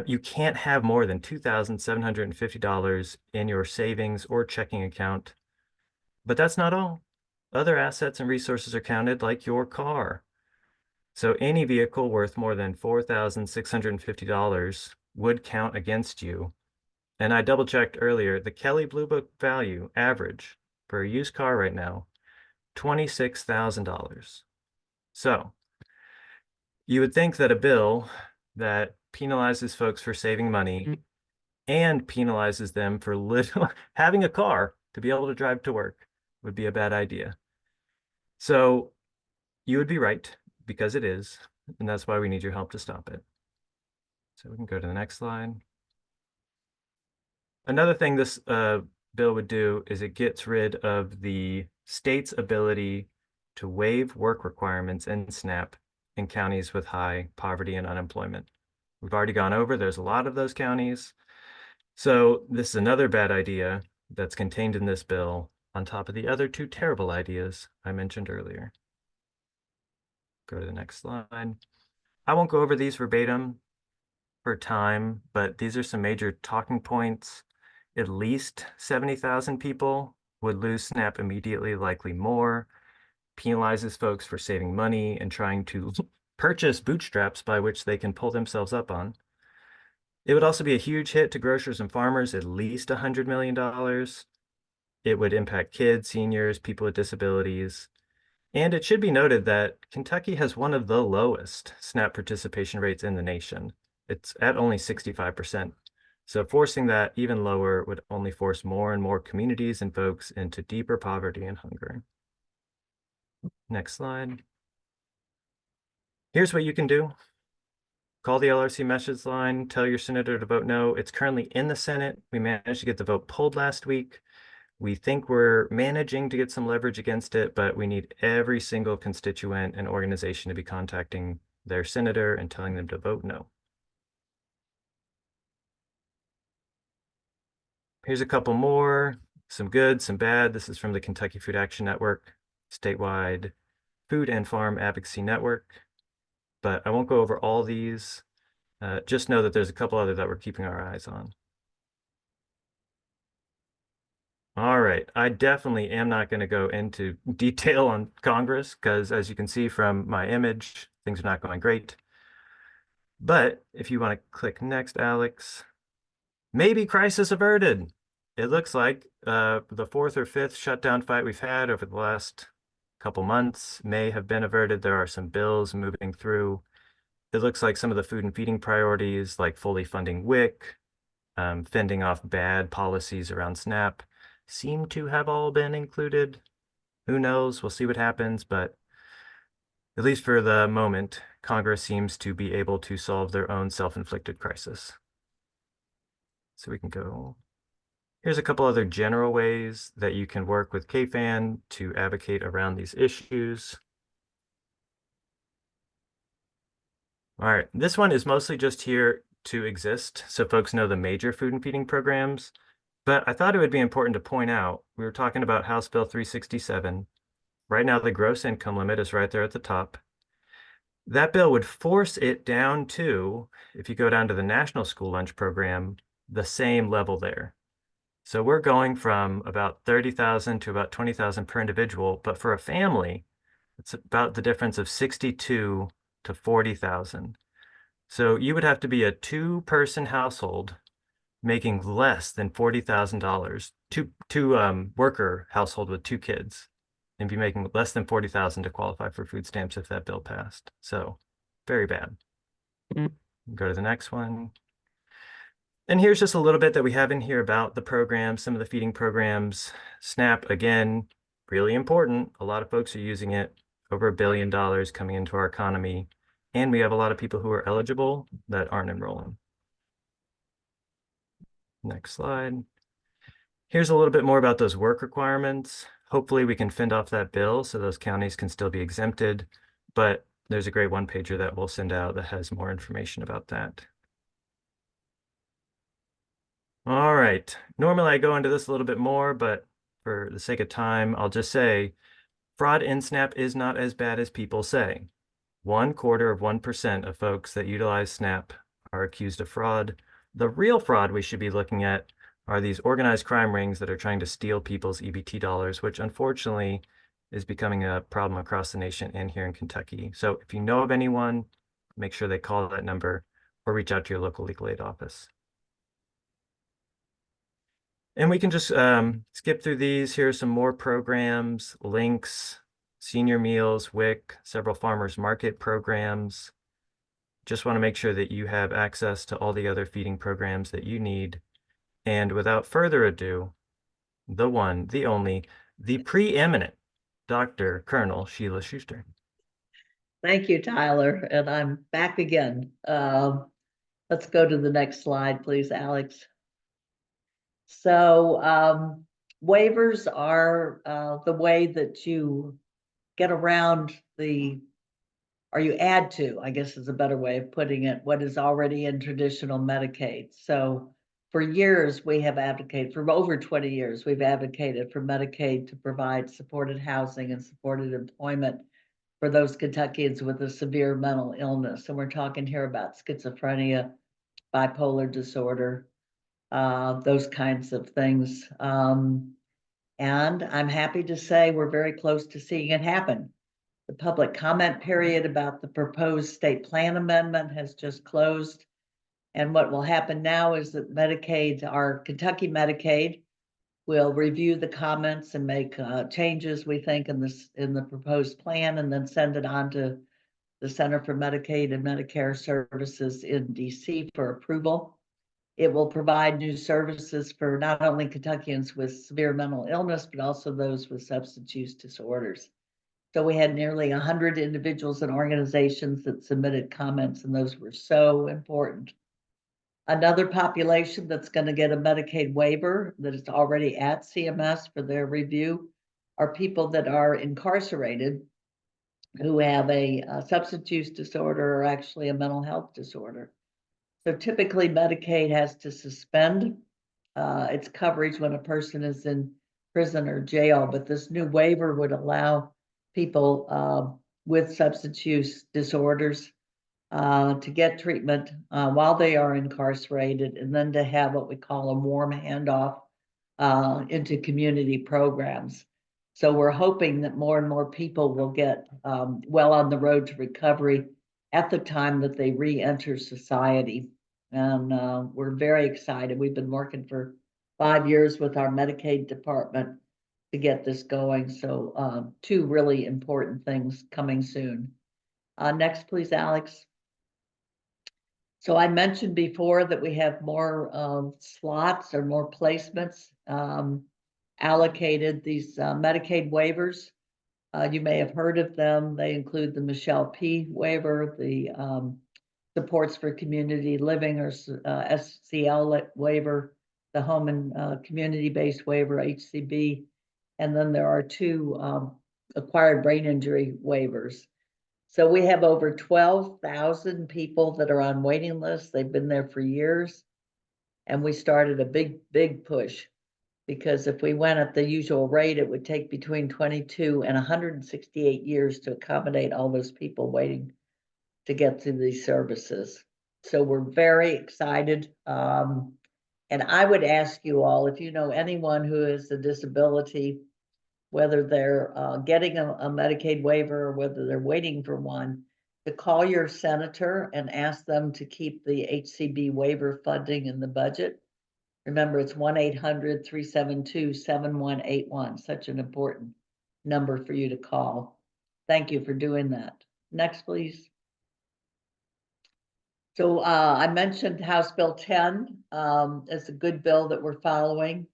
you can't have more than $2,750 in your savings or checking account. But that's not all. Other assets and resources are counted, like your car. So any vehicle worth more than $4,650 would count against you. And I double checked earlier, the Kelley Blue Book value average for a used car right now, $26,000. So you would think that a bill that penalizes folks for saving money and penalizes them for having a car to be able to drive to work would be a bad idea. So you would be right, because it is, and that's why we need your help to stop it. So we can go to the next slide. Another thing this bill would do is it gets rid of the state's ability to waive work requirements in SNAP in counties with high poverty and unemployment. We've already gone over, there's a lot of those counties. So this is another bad idea that's contained in this bill on top of the other two terrible ideas I mentioned earlier. Go to the next slide. I won't go over these verbatim for time, but these are some major talking points. At least 70,000 people would lose SNAP immediately, likely more. Penalizes folks for saving money and trying to purchase bootstraps by which they can pull themselves up on. It would also be a huge hit to grocers and farmers, at least $100 million. It would impact kids, seniors, people with disabilities. And it should be noted that Kentucky has one of the lowest SNAP participation rates in the nation. It's at only 65%. So forcing that even lower would only force more and more communities and folks into deeper poverty and hunger. Next slide. Here's what you can do. Call the LRC message line, tell your senator to vote no. It's currently in the Senate. We managed to get the vote pulled last week. We think we're managing to get some leverage against it, but we need every single constituent and organization to be contacting their senator and telling them to vote no. Here's a couple more, some good, some bad. This is from the Kentucky Food Action Network, statewide food and farm advocacy network. But I won't go over all these. Just know that there's a couple other that we're keeping our eyes on. All right, I definitely am not going to go into detail on Congress because, as you can see from my image, things are not going great. But if you want to click next, Alex, maybe crisis averted. It looks like the fourth or fifth shutdown fight we've had over the last couple months may have been averted. There are some bills moving through. It looks like some of the food and feeding priorities, like fully funding WIC, fending off bad policies around SNAP, seem to have all been included. Who knows? We'll see what happens, but at least for the moment, Congress seems to be able to solve their own self-inflicted crisis. So we can go. Here's a couple other general ways that you can work with KFAN to advocate around these issues. All right, this one is mostly just here to exist, so folks know the major food and feeding programs. But I thought it would be important to point out, we were talking about House Bill 367. Right now, the gross income limit is right there at the top. That bill would force it down to, if you go down to the National School Lunch Program, the same level there. So we're going from about 30,000 to about 20,000 per individual, but for a family, it's about the difference of 62 to 40,000. So you would have to be a two-person household making less than $40,000, two worker household with two kids, and be making less than 40,000 to qualify for food stamps if that bill passed. So very bad. Go to the next one. And here's just a little bit that we have in here about the program, some of the feeding programs. SNAP, again, really important. A lot of folks are using it, over $1 billion coming into our economy. And we have a lot of people who are eligible that aren't enrolling. Next slide. Here's a little bit more about those work requirements. Hopefully we can fend off that bill so those counties can still be exempted, but there's a great one-pager that we'll send out that has more information about that. All right, normally I go into this a little bit more, but for the sake of time, I'll just say fraud in SNAP is not as bad as people say. 0.25% of folks that utilize SNAP are accused of fraud. The real fraud we should be looking at are these organized crime rings that are trying to steal people's EBT dollars, which unfortunately is becoming a problem across the nation and here in Kentucky. So if you know of anyone, make sure they call that number or reach out to your local legal aid office. And we can just skip through these. Here are some more programs, links, senior meals, WIC, several farmers market programs. Just want to make sure that you have access to all the other feeding programs that you need. And without further ado, the one, the only, the preeminent Dr. Colonel Sheila Schuster.
Thank you, Tyler, and I'm back again. Let's go to the next slide, please, Alex. So waivers are the way that you get around or you add to, I guess is a better way of putting it, what is already in traditional Medicaid. So for years, we have advocated, for over 20 years, we've advocated for Medicaid to provide supported housing and supported employment for those Kentuckians with a severe mental illness. And we're talking here about schizophrenia, bipolar disorder, those kinds of things. And I'm happy to say we're very close to seeing it happen. The public comment period about the proposed state plan amendment has just closed. And what will happen now is that Medicaid, our Kentucky Medicaid, will review the comments and make changes, we think, in the proposed plan, and then send it on to the Center for Medicaid and Medicare Services in DC for approval. It will provide new services for not only Kentuckians with severe mental illness, but also those with substance use disorders. So we had nearly 100 individuals and organizations that submitted comments, and those were so important. Another population that's going to get a Medicaid waiver that is already at CMS for their review are people that are incarcerated who have a substance use disorder or actually a mental health disorder. So typically Medicaid has to suspend its coverage when a person is in prison or jail, but this new waiver would allow people with substance use disorders to get treatment while they are incarcerated, and then to have what we call a warm handoff into community programs. So we're hoping that more and more people will get well on the road to recovery at the time that they re-enter society. And we're very excited. We've been working for 5 years with our Medicaid department to get this going. So two really important things coming soon. Next, please, Alex. So I mentioned before that we have more slots or more placements allocated, these Medicaid waivers. You may have heard of them. They include the Michelle P. waiver, the Supports for Community Living or SCL waiver, the Home and Community-Based waiver, HCB, and then there are two acquired brain injury waivers. So we have over 12,000 people that are on waiting lists. They've been there for years. And we started a big push, because if we went at the usual rate, it would take between 22 and 168 years to accommodate all those people waiting to get to these services. So we're very excited. And I would ask you all, if you know anyone who has a disability, whether they're getting a Medicaid waiver or whether they're waiting for one, to call your senator and ask them to keep the HCB waiver funding in the budget. Remember, it's 1-800-372-7181, such an important number for you to call. Thank you for doing that. Next, please. So I mentioned House Bill 10 as a good bill that we're following.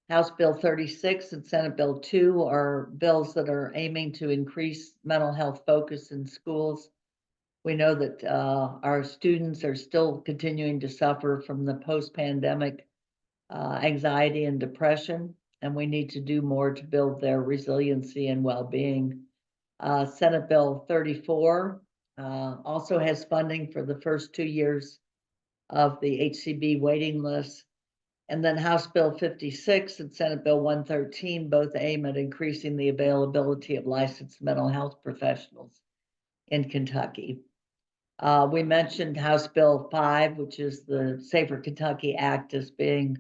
House Bill 36 and Senate Bill 2 are bills that are aiming to increase mental health focus in schools. We know that our students are still continuing to suffer from the post-pandemic anxiety and depression, and we need to do more to build their resiliency and well-being. Senate Bill 34 also has funding for the first 2 years of the HCB waiting list. And then House Bill 56 and Senate Bill 113 both aim at increasing the availability of licensed mental health professionals in Kentucky. We mentioned House Bill 5, which is the Safer Kentucky Act, as being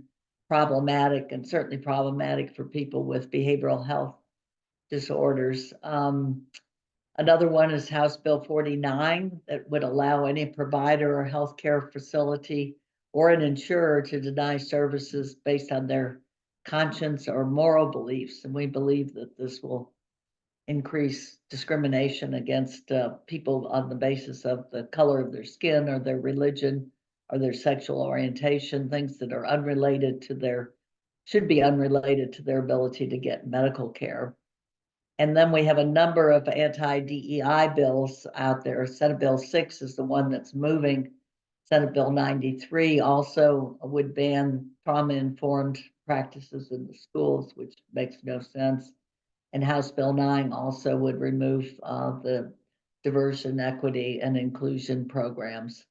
problematic, and certainly problematic for people with behavioral health disorders. Another one is House Bill 49 that would allow any provider or healthcare facility or an insurer to deny services based on their conscience or moral beliefs. And we believe that this will increase discrimination against people on the basis of the color of their skin or their religion or their sexual orientation, things that are unrelated to should be unrelated to their ability to get medical care. And then we have a number of anti-DEI bills out there. Senate Bill 6 is the one that's moving. Senate Bill 93 also would ban trauma-informed practices in the schools, which makes no sense. And House Bill 9 also would remove the diversion, equity, and inclusion programs.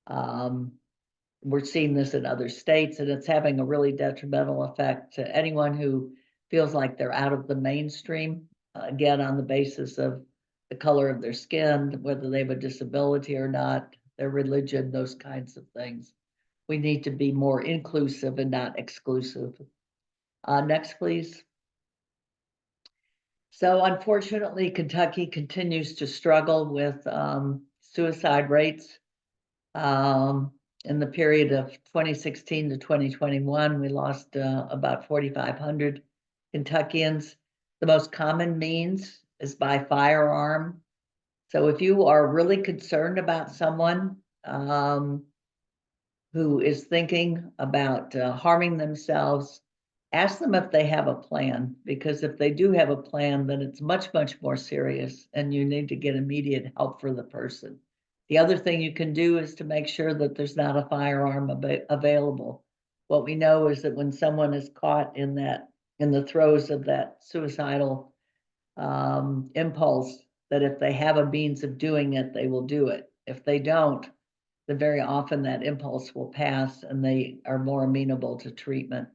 We're seeing this in other states, and it's having a really detrimental effect to anyone who feels like they're out of the mainstream, again, on the basis of the color of their skin, whether they have a disability or not, their religion, those kinds of things. We need to be more inclusive and not exclusive. Next, please. So unfortunately, Kentucky continues to struggle with suicide rates. In the period of 2016 to 2021, we lost about 4,500 Kentuckians. The most common means is by firearm. So if you are really concerned about someone who is thinking about harming themselves, ask them if they have a plan, because if they do have a plan, then it's much, much more serious and you need to get immediate help for the person. The other thing you can do is to make sure that there's not a firearm available. What we know is that when someone is caught in the throes of that suicidal impulse that if they have a means of doing it, they will do it. If they don't, then very often that impulse will pass and they are more amenable to treatment.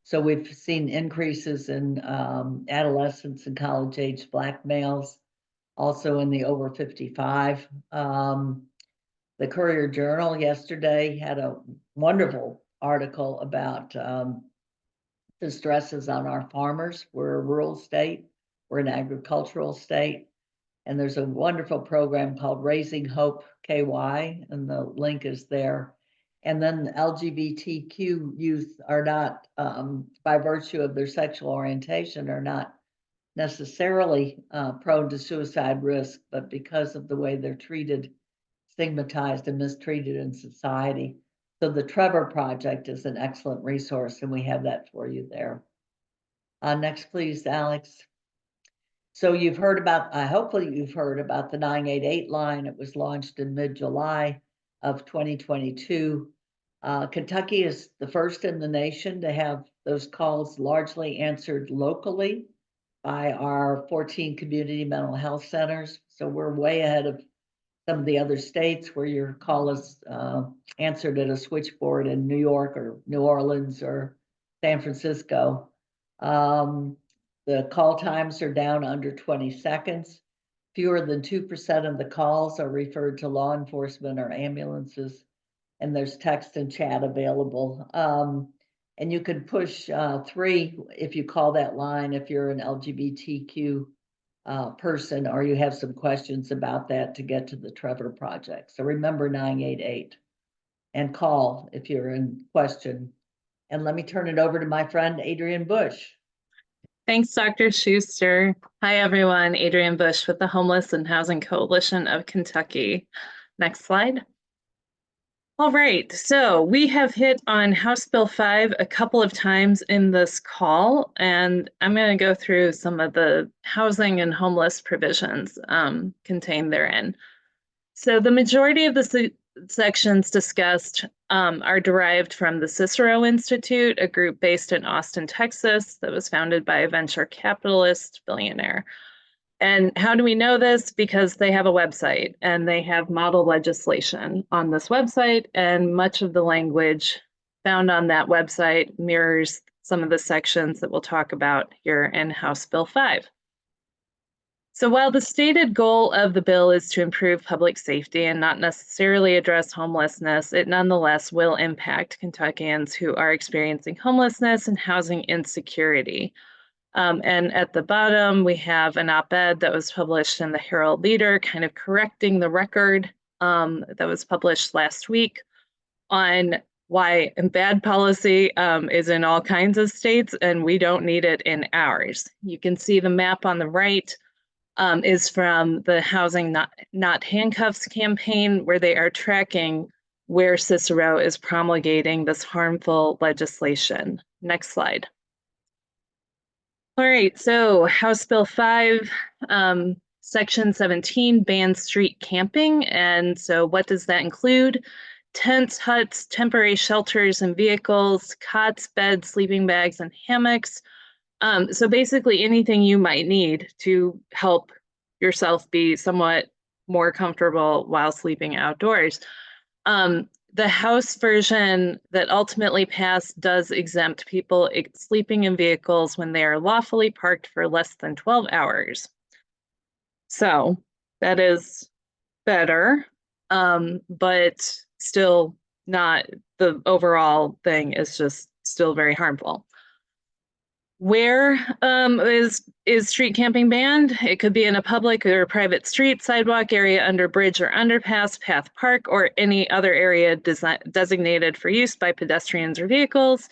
So we've seen increases in adolescents and college-age Black males, also in the over 55. The Courier Journal yesterday had a wonderful article about the stresses on our farmers. We're a rural state, we're an agricultural state, and there's a wonderful program called Raising Hope KY, and the link is there. And then LGBTQ youth are not, by virtue of their sexual orientation, are not necessarily prone to suicide risk, but because of the way they're treated, stigmatized and mistreated in society. So the Trevor Project is an excellent resource, and we have that for you there. Next, please, Alex. So you've heard about, hopefully you've heard about the 988 line. It was launched in mid-July of 2022. Kentucky is the first in the nation to have those calls largely answered locally by our 14 community mental health centers. So we're way ahead of some of the other states where your call is answered at a switchboard in New York or New Orleans or San Francisco. The call times are down under 20 seconds. Fewer than 2% of the calls are referred to law enforcement or ambulances, and there's text and chat available. And you can push 3 if you call that line if you're an LGBTQ person or you have some questions about that to get to the Trevor Project. So remember 988 and call if you're in question. And let me turn it over to my friend Adrienne Bush.
Thanks, Dr. Schuster. Hi, everyone. Adrienne Bush with the Homeless and Housing Coalition of Kentucky. Next slide. All right, so we have hit on House Bill 5 a couple of times in this call, and I'm going to go through some of the housing and homeless provisions contained therein. So the majority of the sections discussed are derived from the Cicero Institute, a group based in Austin, Texas, that was founded by a venture capitalist billionaire. And how do we know this? Because they have a website and they have model legislation on this website, and much of the language found on that website mirrors some of the sections that we'll talk about here in House Bill 5. So while the stated goal of the bill is to improve public safety and not necessarily address homelessness, it nonetheless will impact Kentuckians who are experiencing homelessness and housing insecurity. And at the bottom, we have an op-ed that was published in the Herald Leader, kind of correcting the record that was published last week on why bad policy is in all kinds of states, and we don't need it in ours. You can see the map on the right is from the Housing Not Handcuffs campaign, where they are tracking where Cicero is promulgating this harmful legislation. Next slide. All right, so House Bill 5, Section 17 bans street camping. And so what does that include? Tents, huts, temporary shelters and vehicles, cots, beds, sleeping bags, and hammocks. So basically anything you might need to help yourself be somewhat more comfortable while sleeping outdoors. The House version that ultimately passed does exempt people sleeping in vehicles when they are lawfully parked for less than 12 hours. So that is better, but still not, the overall thing is just still very harmful. Where is street camping banned? It could be in a public or private street, sidewalk area, under bridge or underpass, path, park, or any other area designated for use by pedestrians or vehicles,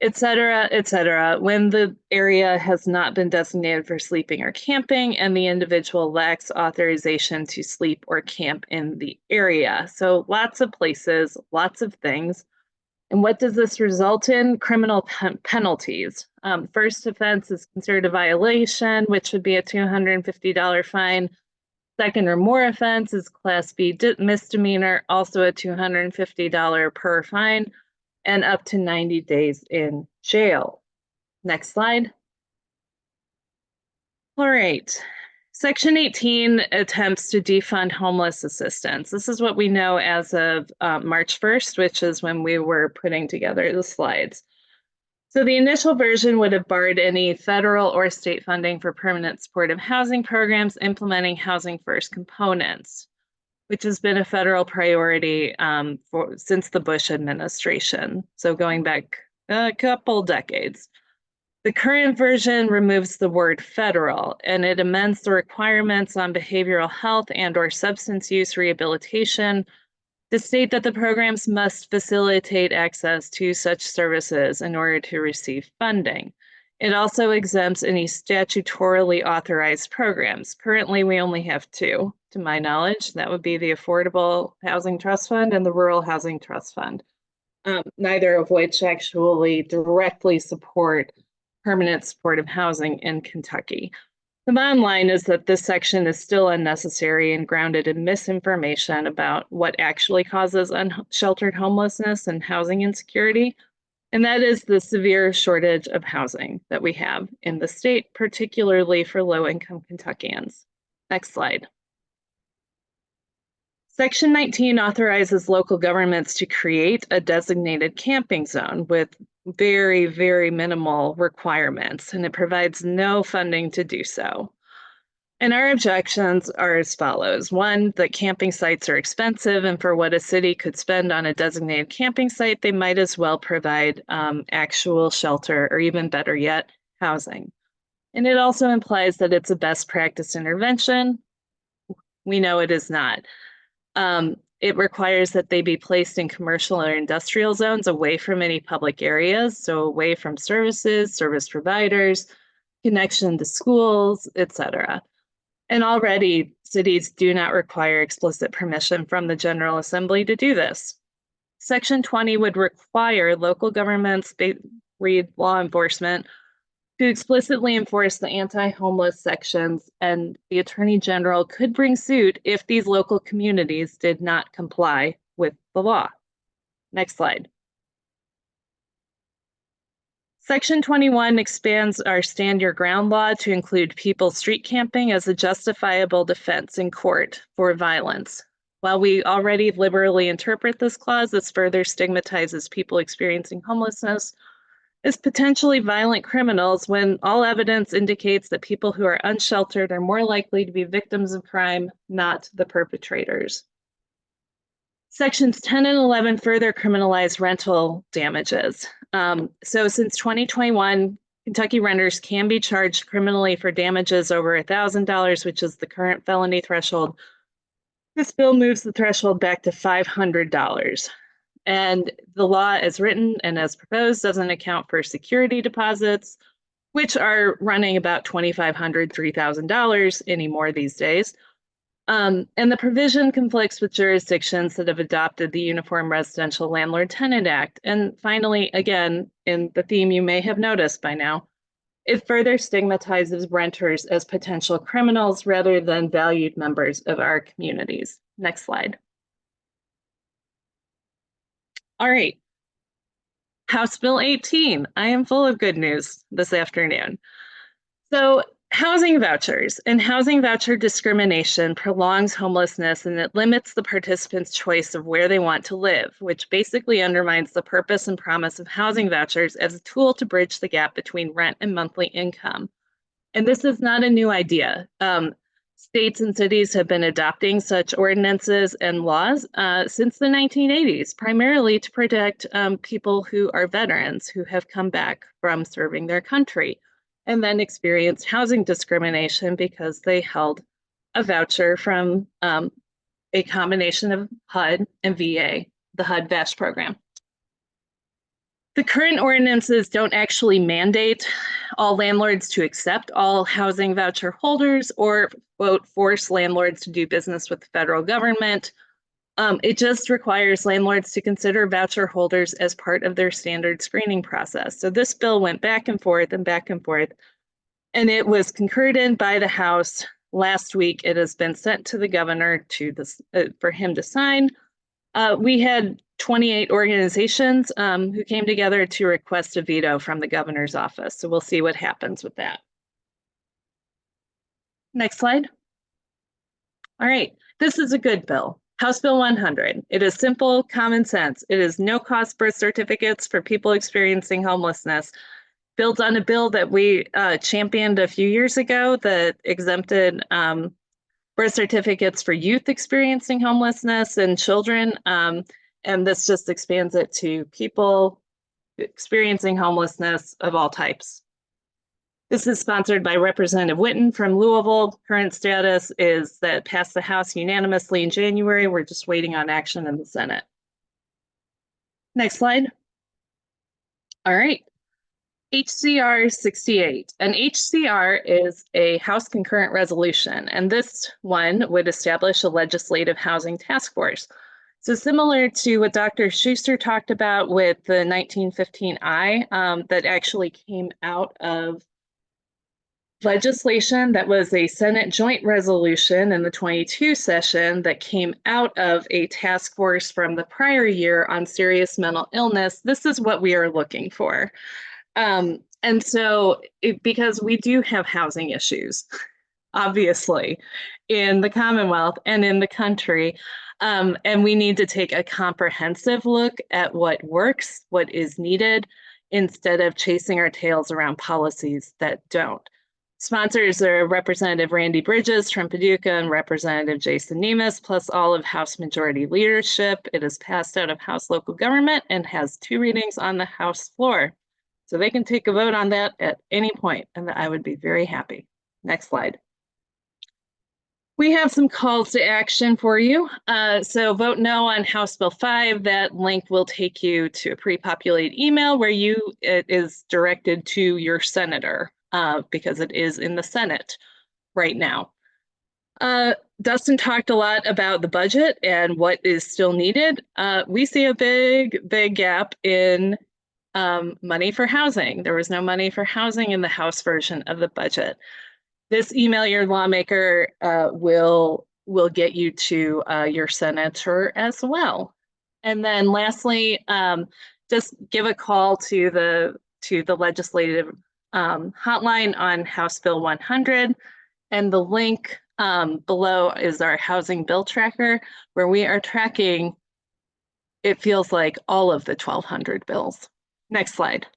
etc., etc., when the area has not been designated for sleeping or camping and the individual lacks authorization to sleep or camp in the area. So lots of places, lots of things. And what does this result in? Criminal penalties. First offense is considered a violation, which would be a $250 fine. Second or more offense is Class B misdemeanor, also a $250 per fine, and up to 90 days in jail. Next slide. All right. Section 18 attempts to defund homeless assistance. This is what we know as of March 1st, which is when we were putting together the slides. So the initial version would have barred any federal or state funding for permanent supportive housing programs implementing housing first components, which has been a federal priority since the Bush administration. So going back a couple decades. The current version removes the word federal, and it amends the requirements on behavioral health and/or substance use rehabilitation to state that the programs must facilitate access to such services in order to receive funding. It also exempts any statutorily authorized programs. Currently, we only have two, to my knowledge. That would be the Affordable Housing Trust Fund and the Rural Housing Trust Fund, neither of which actually directly support permanent supportive housing in Kentucky. The bottom line is that this section is still unnecessary and grounded in misinformation about what actually causes unsheltered homelessness and housing insecurity, and that is the severe shortage of housing that we have in the state, particularly for low-income Kentuckians. Next slide. Section 19 authorizes local governments to create a designated camping zone with very, very minimal requirements, and it provides no funding to do so. And our objections are as follows. One, that camping sites are expensive, and for what a city could spend on a designated camping site, they might as well provide actual shelter, or even better yet, housing. And it also implies that it's a best practice intervention. We know it is not. It requires that they be placed in commercial or industrial zones away from any public areas, so away from services, service providers, connection to schools, etc. And already cities do not require explicit permission from the General Assembly to do this. Section 20 would require local governments, read law enforcement, to explicitly enforce the anti-homeless sections, and the Attorney General could bring suit if these local communities did not comply with the law. Next slide. Section 21 expands our stand your ground law to include people street camping as a justifiable defense in court for violence. While we already liberally interpret this clause, this further stigmatizes people experiencing homelessness as potentially violent criminals when all evidence indicates that people who are unsheltered are more likely to be victims of crime, not the perpetrators. Sections 10 and 11 further criminalize rental damages. So since 2021, Kentucky renters can be charged criminally for damages over $1,000, which is the current felony threshold. This bill moves the threshold back to $500. And the law as written and as proposed doesn't account for security deposits, which are running about $2,500, $3,000 anymore these days. And the provision conflicts with jurisdictions that have adopted the Uniform Residential Landlord-Tenant Act. And finally, again, in the theme you may have noticed by now, it further stigmatizes renters as potential criminals rather than valued members of our communities. Next slide. All right, House Bill 18. I am full of good news this afternoon. So housing vouchers and housing voucher discrimination prolongs homelessness, and it limits the participants' choice of where they want to live, which basically undermines the purpose and promise of housing vouchers as a tool to bridge the gap between rent and monthly income. And this is not a new idea. States and cities have been adopting such ordinances and laws since the 1980s, primarily to protect people who are veterans who have come back from serving their country and then experienced housing discrimination because they held a voucher from a combination of HUD and VA, the HUD VASH program. The current ordinances don't actually mandate all landlords to accept all housing voucher holders or, quote, force landlords to do business with the federal government. It just requires landlords to consider voucher holders as part of their standard screening process. So this bill went back and forth, and it was concurred in by the House last week. It has been sent to the governor for him to sign. We had 28 organizations who came together to request a veto from the governor's office. So we'll see what happens with that. Next slide. All right, this is a good bill. House Bill 100. It is simple, common sense. It is no cost birth certificates for people experiencing homelessness. Builds on a bill that we championed a few years ago that exempted birth certificates for youth experiencing homelessness and children. And this just expands it to people experiencing homelessness of all types. This is sponsored by Representative Whitten from Louisville. Current status is that it passed the House unanimously in January. We're just waiting on action in the Senate. Next slide. All right. HCR 68. An HCR is a House concurrent resolution, and this one would establish a legislative housing task force. So similar to what Dr. Schuster talked about with the 1915I that actually came out of legislation that was a Senate joint resolution in the 22 session that came out of a task force from the prior year on serious mental illness. This is what we are looking for. And so because we do have housing issues, obviously, in the Commonwealth and in the country, and we need to take a comprehensive look at what works, what is needed, instead of chasing our tails around policies that don't. Sponsors are Representative Randy Bridges from Paducah and Representative Jason Nemes, plus all of House Majority leadership. It is passed out of House Local Government and has 2 readings on the House floor. So they can take a vote on that at any point, and I would be very happy. Next slide. We have some calls to action for you. So vote no on House Bill 5. That link will take you to a pre-populated email where it is directed to your senator because it is in the Senate right now. Dustin talked a lot about the budget and what is still needed. We see a big gap in money for housing. There was no money for housing in the House version of the budget. This email your lawmaker will get you to your senator as well. And then lastly, just give a call to the legislative hotline on House Bill 100. And the link below is our housing bill tracker, where we are tracking, it feels like, all of the 1,200 bills. Next slide.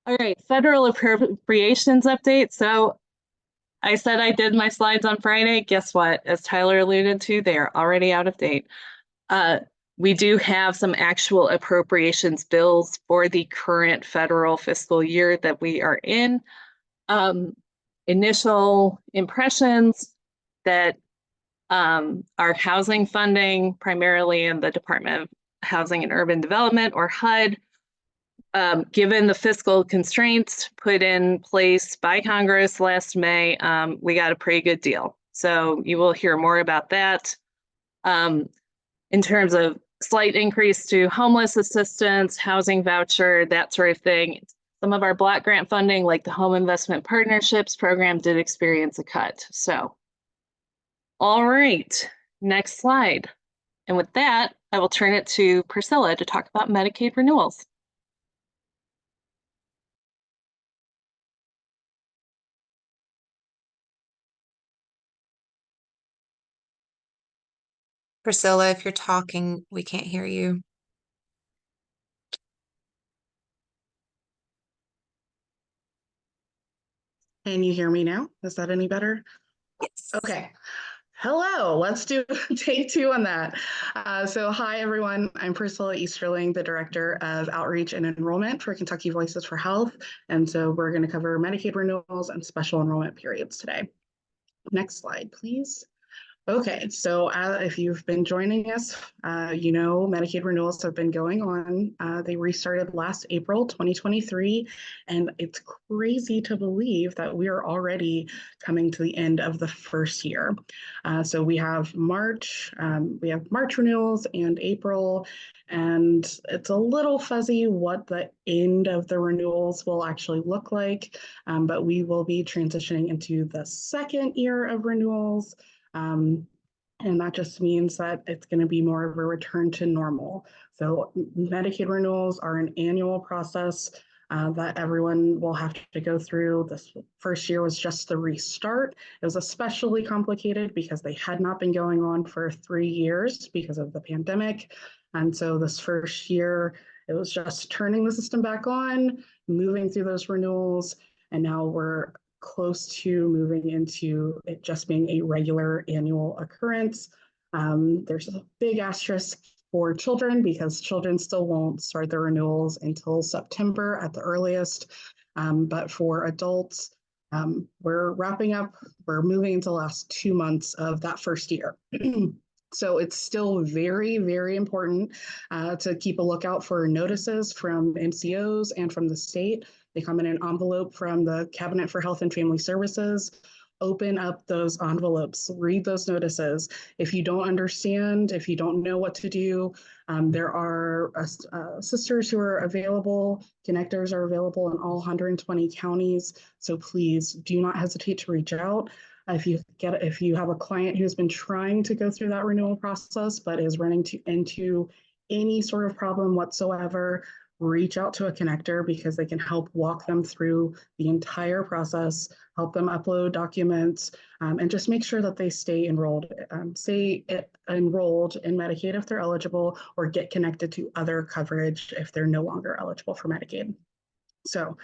All right, federal appropriations update. So I said I did my slides on Friday. Guess what? As Tyler alluded to, they are already out of date. We do have some actual appropriations bills for the current federal fiscal year that we are in. Initial impressions that our housing funding, primarily in the Department of Housing and Urban Development, or HUD, given the fiscal constraints put in place by Congress last May, we got a pretty good deal. So you will hear more about that. In terms of slight increase to homeless assistance, housing voucher, that sort of thing. Some of our block grant funding, like the Home Investment Partnerships program, did experience a cut. So, all right, next slide. And with that, I will turn it to Priscilla to talk about Medicaid renewals.
Priscilla, if you're talking, we can't hear you.
Can you hear me now? Is that any better?
Yes.
Okay. Hello, let's do take 2 on that. So hi, everyone. I'm Priscilla Easterling, the Director of Outreach and Enrollment for Kentucky Voices for Health. And so we're going to cover Medicaid renewals and special enrollment periods today. Next slide, please. Okay, so if you've been joining us, you know Medicaid renewals have been going on. They restarted last April 2023, and it's crazy to believe that we are already coming to the end of the first year. So we have March renewals and April, and it's a little fuzzy what the end of the renewals will actually look like, but we will be transitioning into the second year of renewals. And that just means that it's going to be more of a return to normal. So Medicaid renewals are an annual process. that everyone will have to go through. This first year was just the restart. It was especially complicated because they had not been going on for 3 years because of the pandemic. And so this first year, it was just turning the system back on, moving through those renewals, and now we're close to moving into it just being a regular annual occurrence. There's a big asterisk for children because children still won't start their renewals until September at the earliest. But for adults, we're wrapping up, we're moving into the last 2 months of that first year. So it's still very, very important to keep a lookout for notices from MCOs and from the state. They come in an envelope from the Cabinet for Health and Family Services. Open up those envelopes, read those notices. If you don't understand, if you don't know what to do, there are sisters who are available, connectors are available in all 120 counties. So please do not hesitate to reach out. If you have a client who's been trying to go through that renewal process but is running into any sort of problem whatsoever, reach out to a connector because they can help walk them through the entire process, help them upload documents, and just make sure that they stay enrolled in Medicaid if they're eligible, or get connected to other coverage if they're no longer eligible for Medicaid. So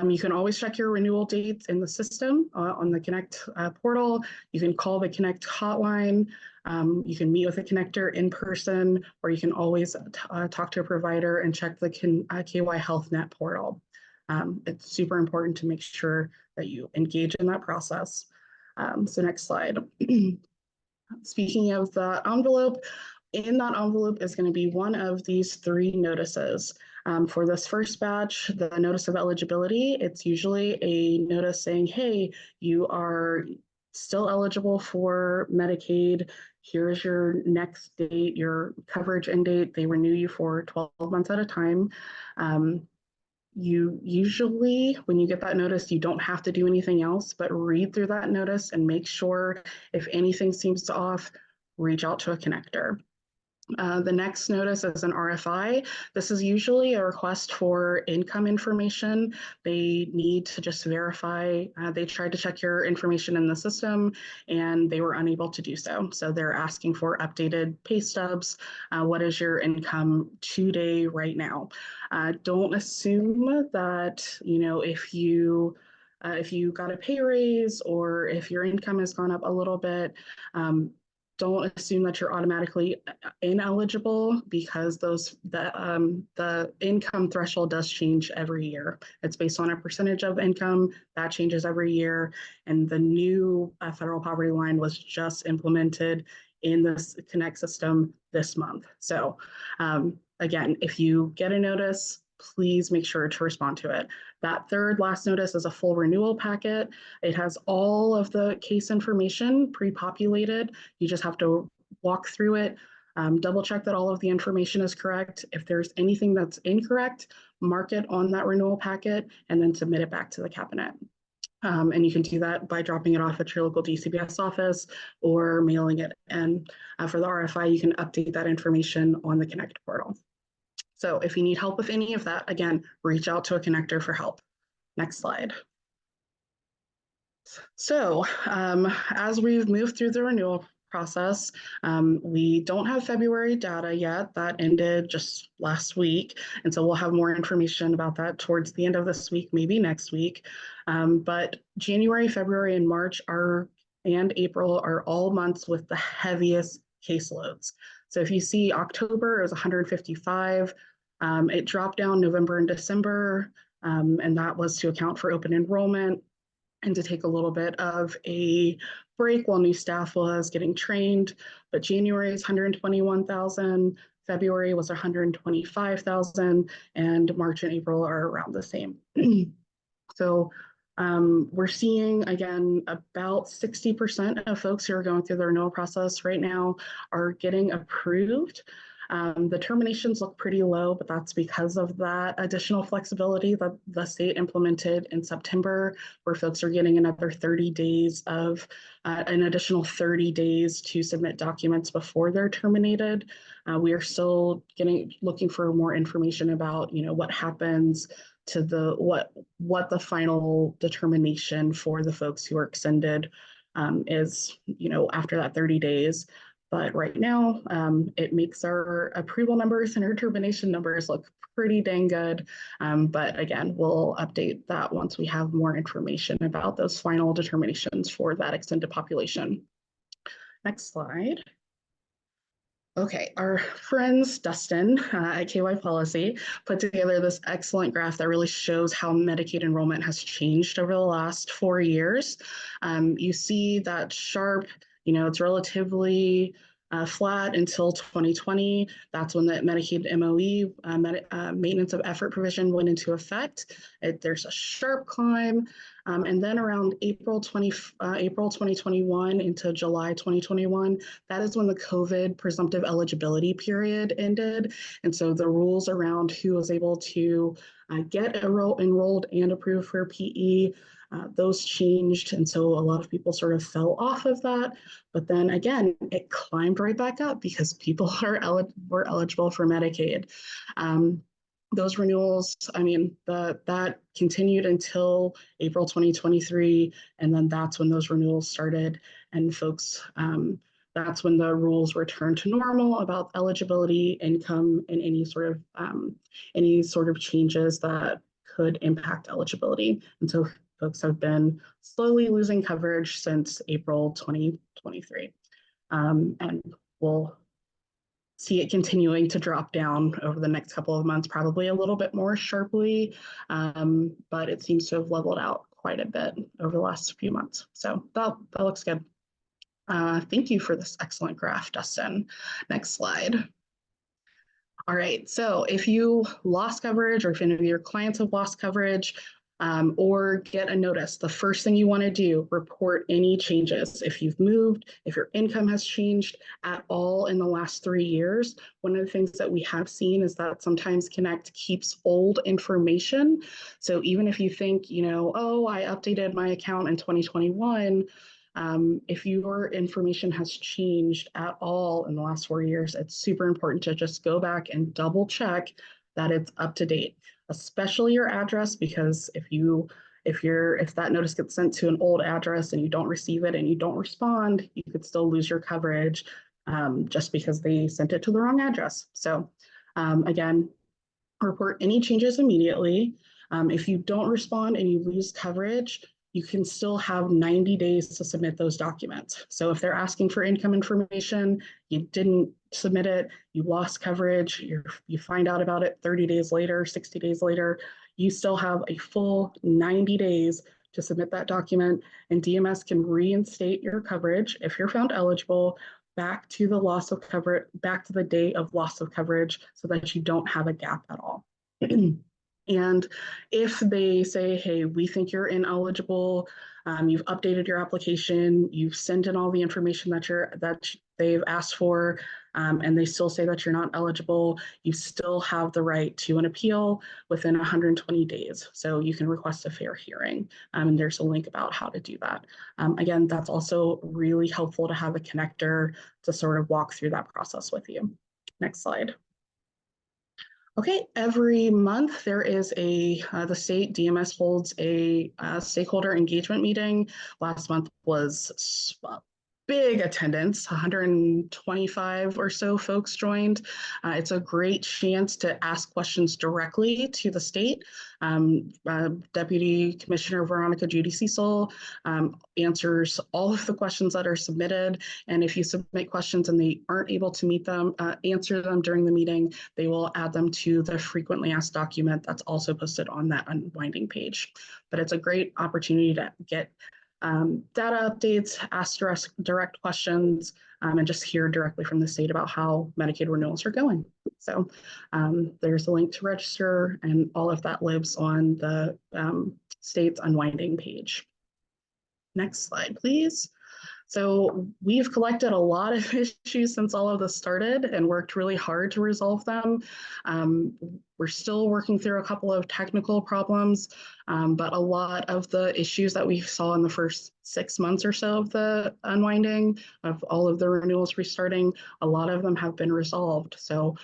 you can always check your renewal dates in the system on the Connect portal. You can call the Connect hotline. You can meet with a connector in person, or you can always talk to a provider and check the KY Health Net portal. It's super important to make sure that you engage in that process. So next slide. Speaking of the envelope, in that envelope is going to be one of these 3 notices. For this first batch, the notice of eligibility, it's usually a notice saying, hey, you are still eligible for Medicaid. Here's your next date, your coverage end date. They renew you for 12 months at a time. You usually, when you get that notice, you don't have to do anything else, but read through that notice and make sure if anything seems off, reach out to a connector. The next notice is an RFI. This is usually a request for income information. They need to just verify. They tried to check your information in the system and they were unable to do so. So they're asking for updated pay stubs. What is your income today right now? Don't assume that, if you got a pay raise or if your income has gone up a little bit, don't assume that you're automatically ineligible because the income threshold does change every year. It's based on a percentage of income that changes every year, and the new federal poverty line was just implemented in this Connect system this month. So again, if you get a notice, please make sure to respond to it. That third last notice is a full renewal packet. It has all of the case information pre-populated. You just have to walk through it, double check that all of the information is correct. If there's anything that's incorrect, mark it on that renewal packet and then submit it back to the cabinet. And you can do that by dropping it off at your local DCBS office or mailing it. And for the RFI, you can update that information on the Connect portal. So if you need help with any of that, again, reach out to a connector for help. Next slide. So as we've moved through the renewal process, we don't have February data yet. That ended just last week. And so we'll have more information about that towards the end of this week, maybe next week. But January, February, and March and April are all months with the heaviest caseloads. So if you see October is 155, it dropped down November and December, and that was to account for open enrollment and to take a little bit of a break while new staff was getting trained. But January is 121,000, February was 125,000, and March and April are around the same. So we're seeing, again, about 60% of folks who are going through the renewal process right now are getting approved. The terminations look pretty low, but that's because of that additional flexibility that the state implemented in September, where folks are getting another 30 days of an additional 30 days to submit documents before they're terminated. We are still looking for more information about, what happens to the what the final determination for the folks who are extended is, after that 30 days. But right now, it makes our approval numbers and our termination numbers look pretty dang good. But again, we'll update that once we have more information about those final determinations for that extended population. Next slide. Okay, our friends Dustin at KY Policy put together this excellent graph that really shows how Medicaid enrollment has changed over the last 4 years. You see that sharp, it's relatively flat until 2020. That's when the Medicaid MOE, maintenance of effort provision, went into effect. There's a sharp climb. And then around April 2021 into July 2021, that is when the COVID presumptive eligibility period ended. And so the rules around who was able to get enrolled and approved for PE, those changed. And so a lot of people sort of fell off of that. But then again, it climbed right back up because people were eligible for Medicaid. Those renewals, that continued until April 2023, and then that's when those renewals started, and folks, that's when the rules returned to normal about eligibility, income, and any sort of changes that could impact eligibility. And so folks have been slowly losing coverage since April 2023, and we'll see it continuing to drop down over the next couple of months, probably a little bit more sharply, but it seems to have leveled out quite a bit over the last few months. So that looks good. Thank you for this excellent graph, Dustin. Next slide. All right, so if you lost coverage, or if any of your clients have lost coverage, or get a notice, the first thing you want to do, report any changes. If you've moved, if your income has changed at all in the last 3 years, one of the things that we have seen is that sometimes Connect keeps old information. So even if you think, oh, I updated my account in 2021, if your information has changed at all in the last 4 years, it's super important to just go back and double check that it's up to date, especially your address, because if that notice gets sent to an old address and you don't receive it and you don't respond, you could still lose your coverage just because they sent it to the wrong address. So again, report any changes immediately. If you don't respond and you lose coverage, you can still have 90 days to submit those documents. So if they're asking for income information, you didn't submit it, you lost coverage, you find out about it 30 days later, 60 days later, you still have a full 90 days to submit that document, and DMS can reinstate your coverage if you're found eligible back to the day of loss of coverage, so that you don't have a gap at all. And if they say, hey, we think you're ineligible, you've updated your application, you've sent in all the information that they've asked for, and they still say that you're not eligible, you still have the right to an appeal within 120 days. So you can request a fair hearing. And there's a link about how to do that. Again, that's also really helpful to have a connector to sort of walk through that process with you. Next slide. Okay, every month there is the state DMS holds a stakeholder engagement meeting. Last month was big attendance, 125 or so folks joined. It's a great chance to ask questions directly to the state. Deputy Commissioner Veronica Judy Cecil answers all of the questions that are submitted. And if you submit questions and they aren't able to answer them during the meeting, they will add them to the frequently asked document that's also posted on that unwinding page. But it's a great opportunity to get data updates, ask direct questions, and just hear directly from the state about how Medicaid renewals are going. So there's a link to register, and all of that lives on the state's unwinding page. Next slide, please. So we've collected a lot of issues since all of this started and worked really hard to resolve them. We're still working through a couple of technical problems, but a lot of the issues that we saw in the first 6 months or so of the unwinding, of all of the renewals restarting, a lot of them have been resolved. So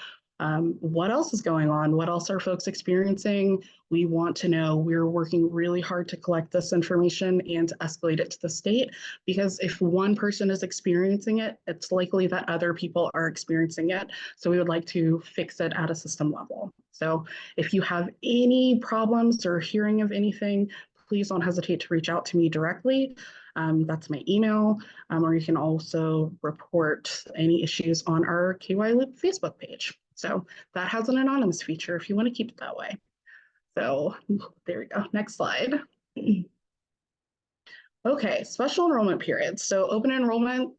What else is going on? What else are folks experiencing? We want to know. We're working really hard to collect this information and to escalate it to the state, because if one person is experiencing it, it's likely that other people are experiencing it. So we would like to fix it at a system level. So if you have any problems or hearing of anything, please don't hesitate to reach out to me directly. That's my email, or you can also report any issues on our KY Loop Facebook page. So that has an anonymous feature if you want to keep it that way. So there we go. Next slide. Okay, special enrollment periods. So open enrollment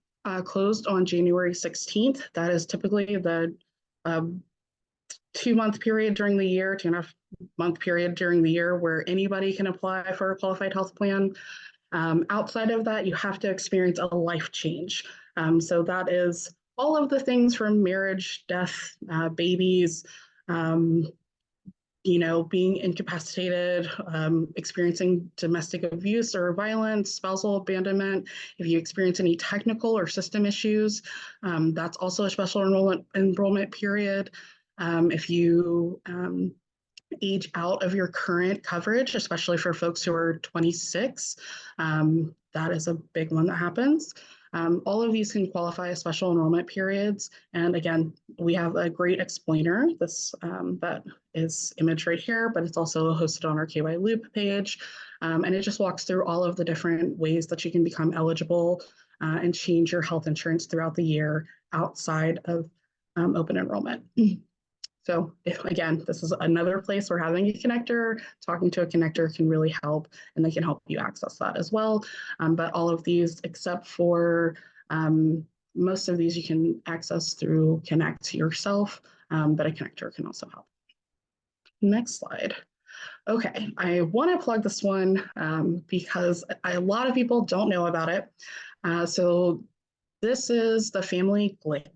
closed on January 16th. That is typically the 2-month period during the year, 2.5-month period during the year where anybody can apply for a qualified health plan. Outside of that, you have to experience a life change. So that is all of the things from marriage, death, babies, being incapacitated, experiencing domestic abuse or violence, spousal abandonment. If you experience any technical or system issues, that's also a special enrollment period. If you age out of your current coverage, especially for folks who are 26, that is a big one that happens. All of these can qualify as special enrollment periods. And again, we have a great explainer. This that is image right here, but it's also hosted on our KY Loop page. And it just walks through all of the different ways that you can become eligible and change your health insurance throughout the year outside of open enrollment. So again, this is another place where having a connector, talking to a connector can really help, and they can help you access that as well. But all of these, except for most of these, you can access through Connect yourself, but a connector can also help. Next slide. Okay, I want to plug this one because a lot of people don't know about it. So this is the family glitch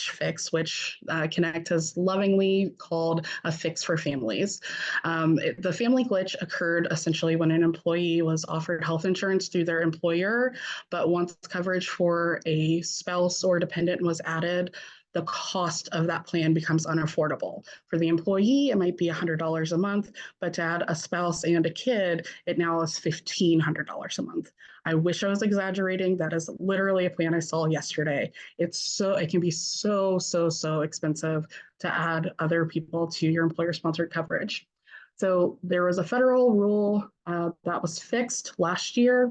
fix, which Connect has lovingly called a fix for families. The family glitch occurred essentially when an employee was offered health insurance through their employer, but once coverage for a spouse or dependent was added, the cost of that plan becomes unaffordable. For the employee, it might be $100 a month, but to add a spouse and a kid, it now is $1,500 a month. I wish I was exaggerating. That is literally a plan I saw yesterday. It can be so expensive to add other people to your employer-sponsored coverage. So there was a federal rule that was fixed last year.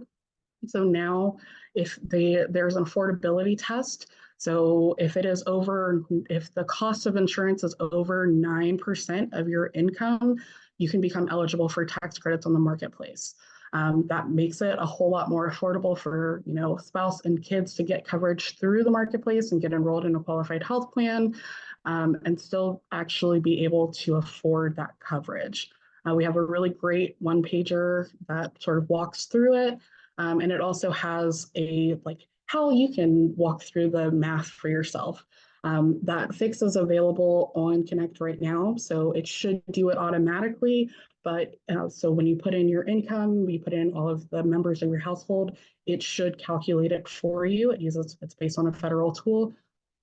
So now if there's an affordability test, so if the cost of insurance is over 9% of your income, you can become eligible for tax credits on the marketplace. That makes it a whole lot more affordable for spouse and kids to get coverage through the marketplace and get enrolled in a qualified health plan, and still actually be able to afford that coverage. We have a really great one-pager that sort of walks through it, and it also has how you can walk through the math for yourself. That fix is available on Connect right now, so it should do it automatically. But so when you put in your income, you put in all of the members of your household, it should calculate it for you. It's based on a federal tool.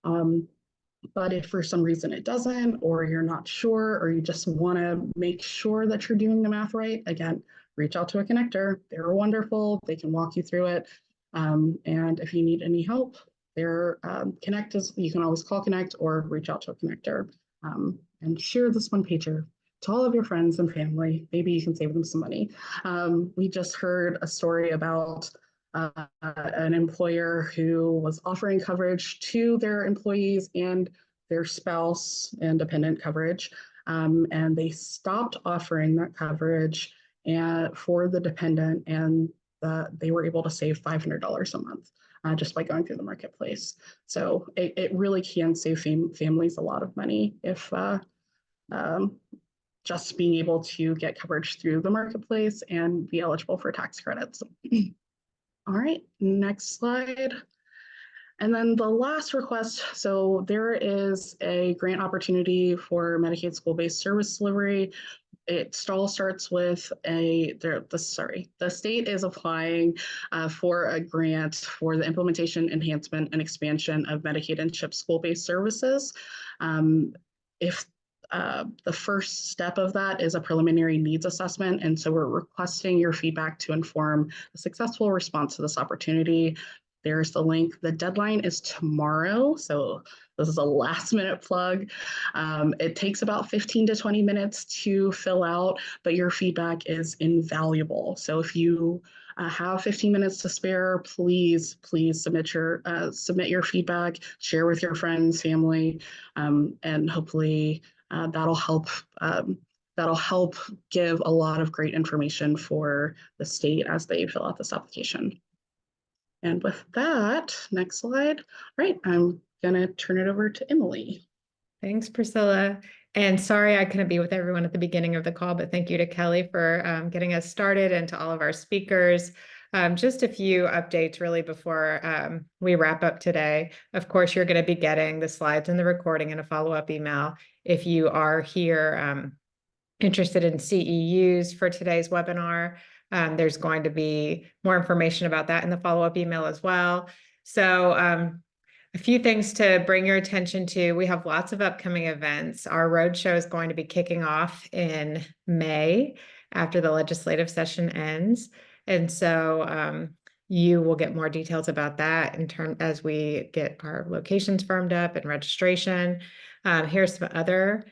But if for some reason it doesn't, or you're not sure, or you just want to make sure that you're doing the math right, again, reach out to a connector. They're wonderful. They can walk you through it. And if you need any help, Connect you can always call Connect or reach out to a connector, and share this one pager to all of your friends and family. Maybe you can save them some money. We just heard a story about an employer who was offering coverage to their employees and their spouse and dependent coverage, and they stopped offering that coverage for the dependent, and they were able to save $500 a month just by going through the marketplace. So it really can save families a lot of money if just being able to get coverage through the marketplace and be eligible for tax credits. All right, next slide. And then the last request, so there is a grant opportunity for Medicaid school-based service delivery. It all starts with the state is applying for a grant for the implementation, enhancement, and expansion of Medicaid and CHIP school-based services. if the first step of that is a preliminary needs assessment. And so we're requesting your feedback to inform a successful response to this opportunity. There's the link. The deadline is tomorrow. So this is a last minute plug. It takes about 15 to 20 minutes to fill out, but your feedback is invaluable. So if you have 15 minutes to spare, please submit your feedback, share with your friends, family, and hopefully that'll help give a lot of great information for the state as they fill out this application. And with that, next slide. All right, I'm gonna turn it over to Emily.
Thanks, Priscilla. And sorry I couldn't be with everyone at the beginning of the call, but thank you to Kelly for getting us started, and to all of our speakers. Just a few updates really before we wrap up today. Of course, you're going to be getting the slides and the recording in a follow-up email. If you are here interested in CEUs for today's webinar, there's going to be more information about that in the follow-up email as well. So a few things to bring your attention to. We have lots of upcoming events. Our roadshow is going to be kicking off in May after the legislative session ends. And so you will get more details about that as we get our locations firmed up and registration. Here's some other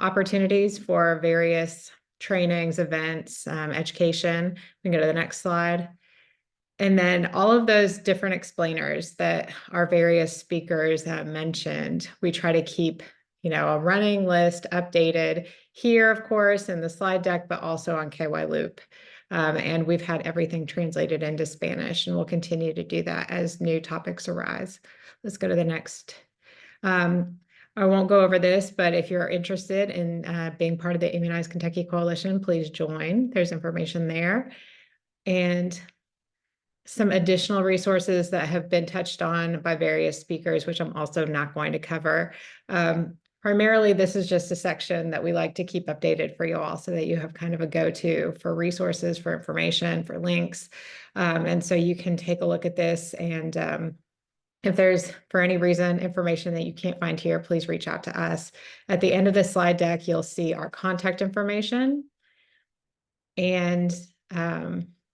opportunities for various trainings, events, education. We can go to the next slide. And then all of those different explainers that our various speakers mentioned, we try to keep, a running list updated here, of course, in the slide deck, but also on KY Loop. And we've had everything translated into Spanish, and we'll continue to do that as new topics arise. Let's go to the next. I won't go over this, but if you're interested in being part of the Immunize Kentucky Coalition, please join. There's information there. And some additional resources that have been touched on by various speakers, which I'm also not going to cover. Primarily, this is just a section that we like to keep updated for you all, so that you have kind of a go-to for resources, for information, for links. And so you can take a look at this, and if there's, for any reason, information that you can't find here, please reach out to us. At the end of the slide deck, you'll see our contact information, and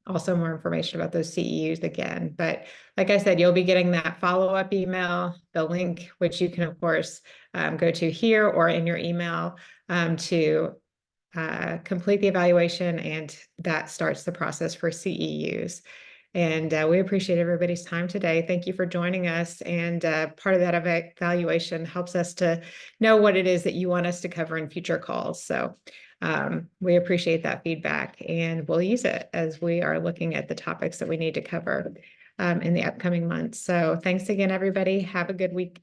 also more information about those CEUs again. But like I said, you'll be getting that follow-up email, the link, which you can, of course, go to here or in your email to complete the evaluation, and that starts the process for CEUs. And we appreciate everybody's time today. Thank you for joining us. And part of that evaluation helps us to know what it is that you want us to cover in future calls. So we appreciate that feedback, and we'll use it as we are looking at the topics that we need to cover in the upcoming months. So thanks again, everybody. Have a good week.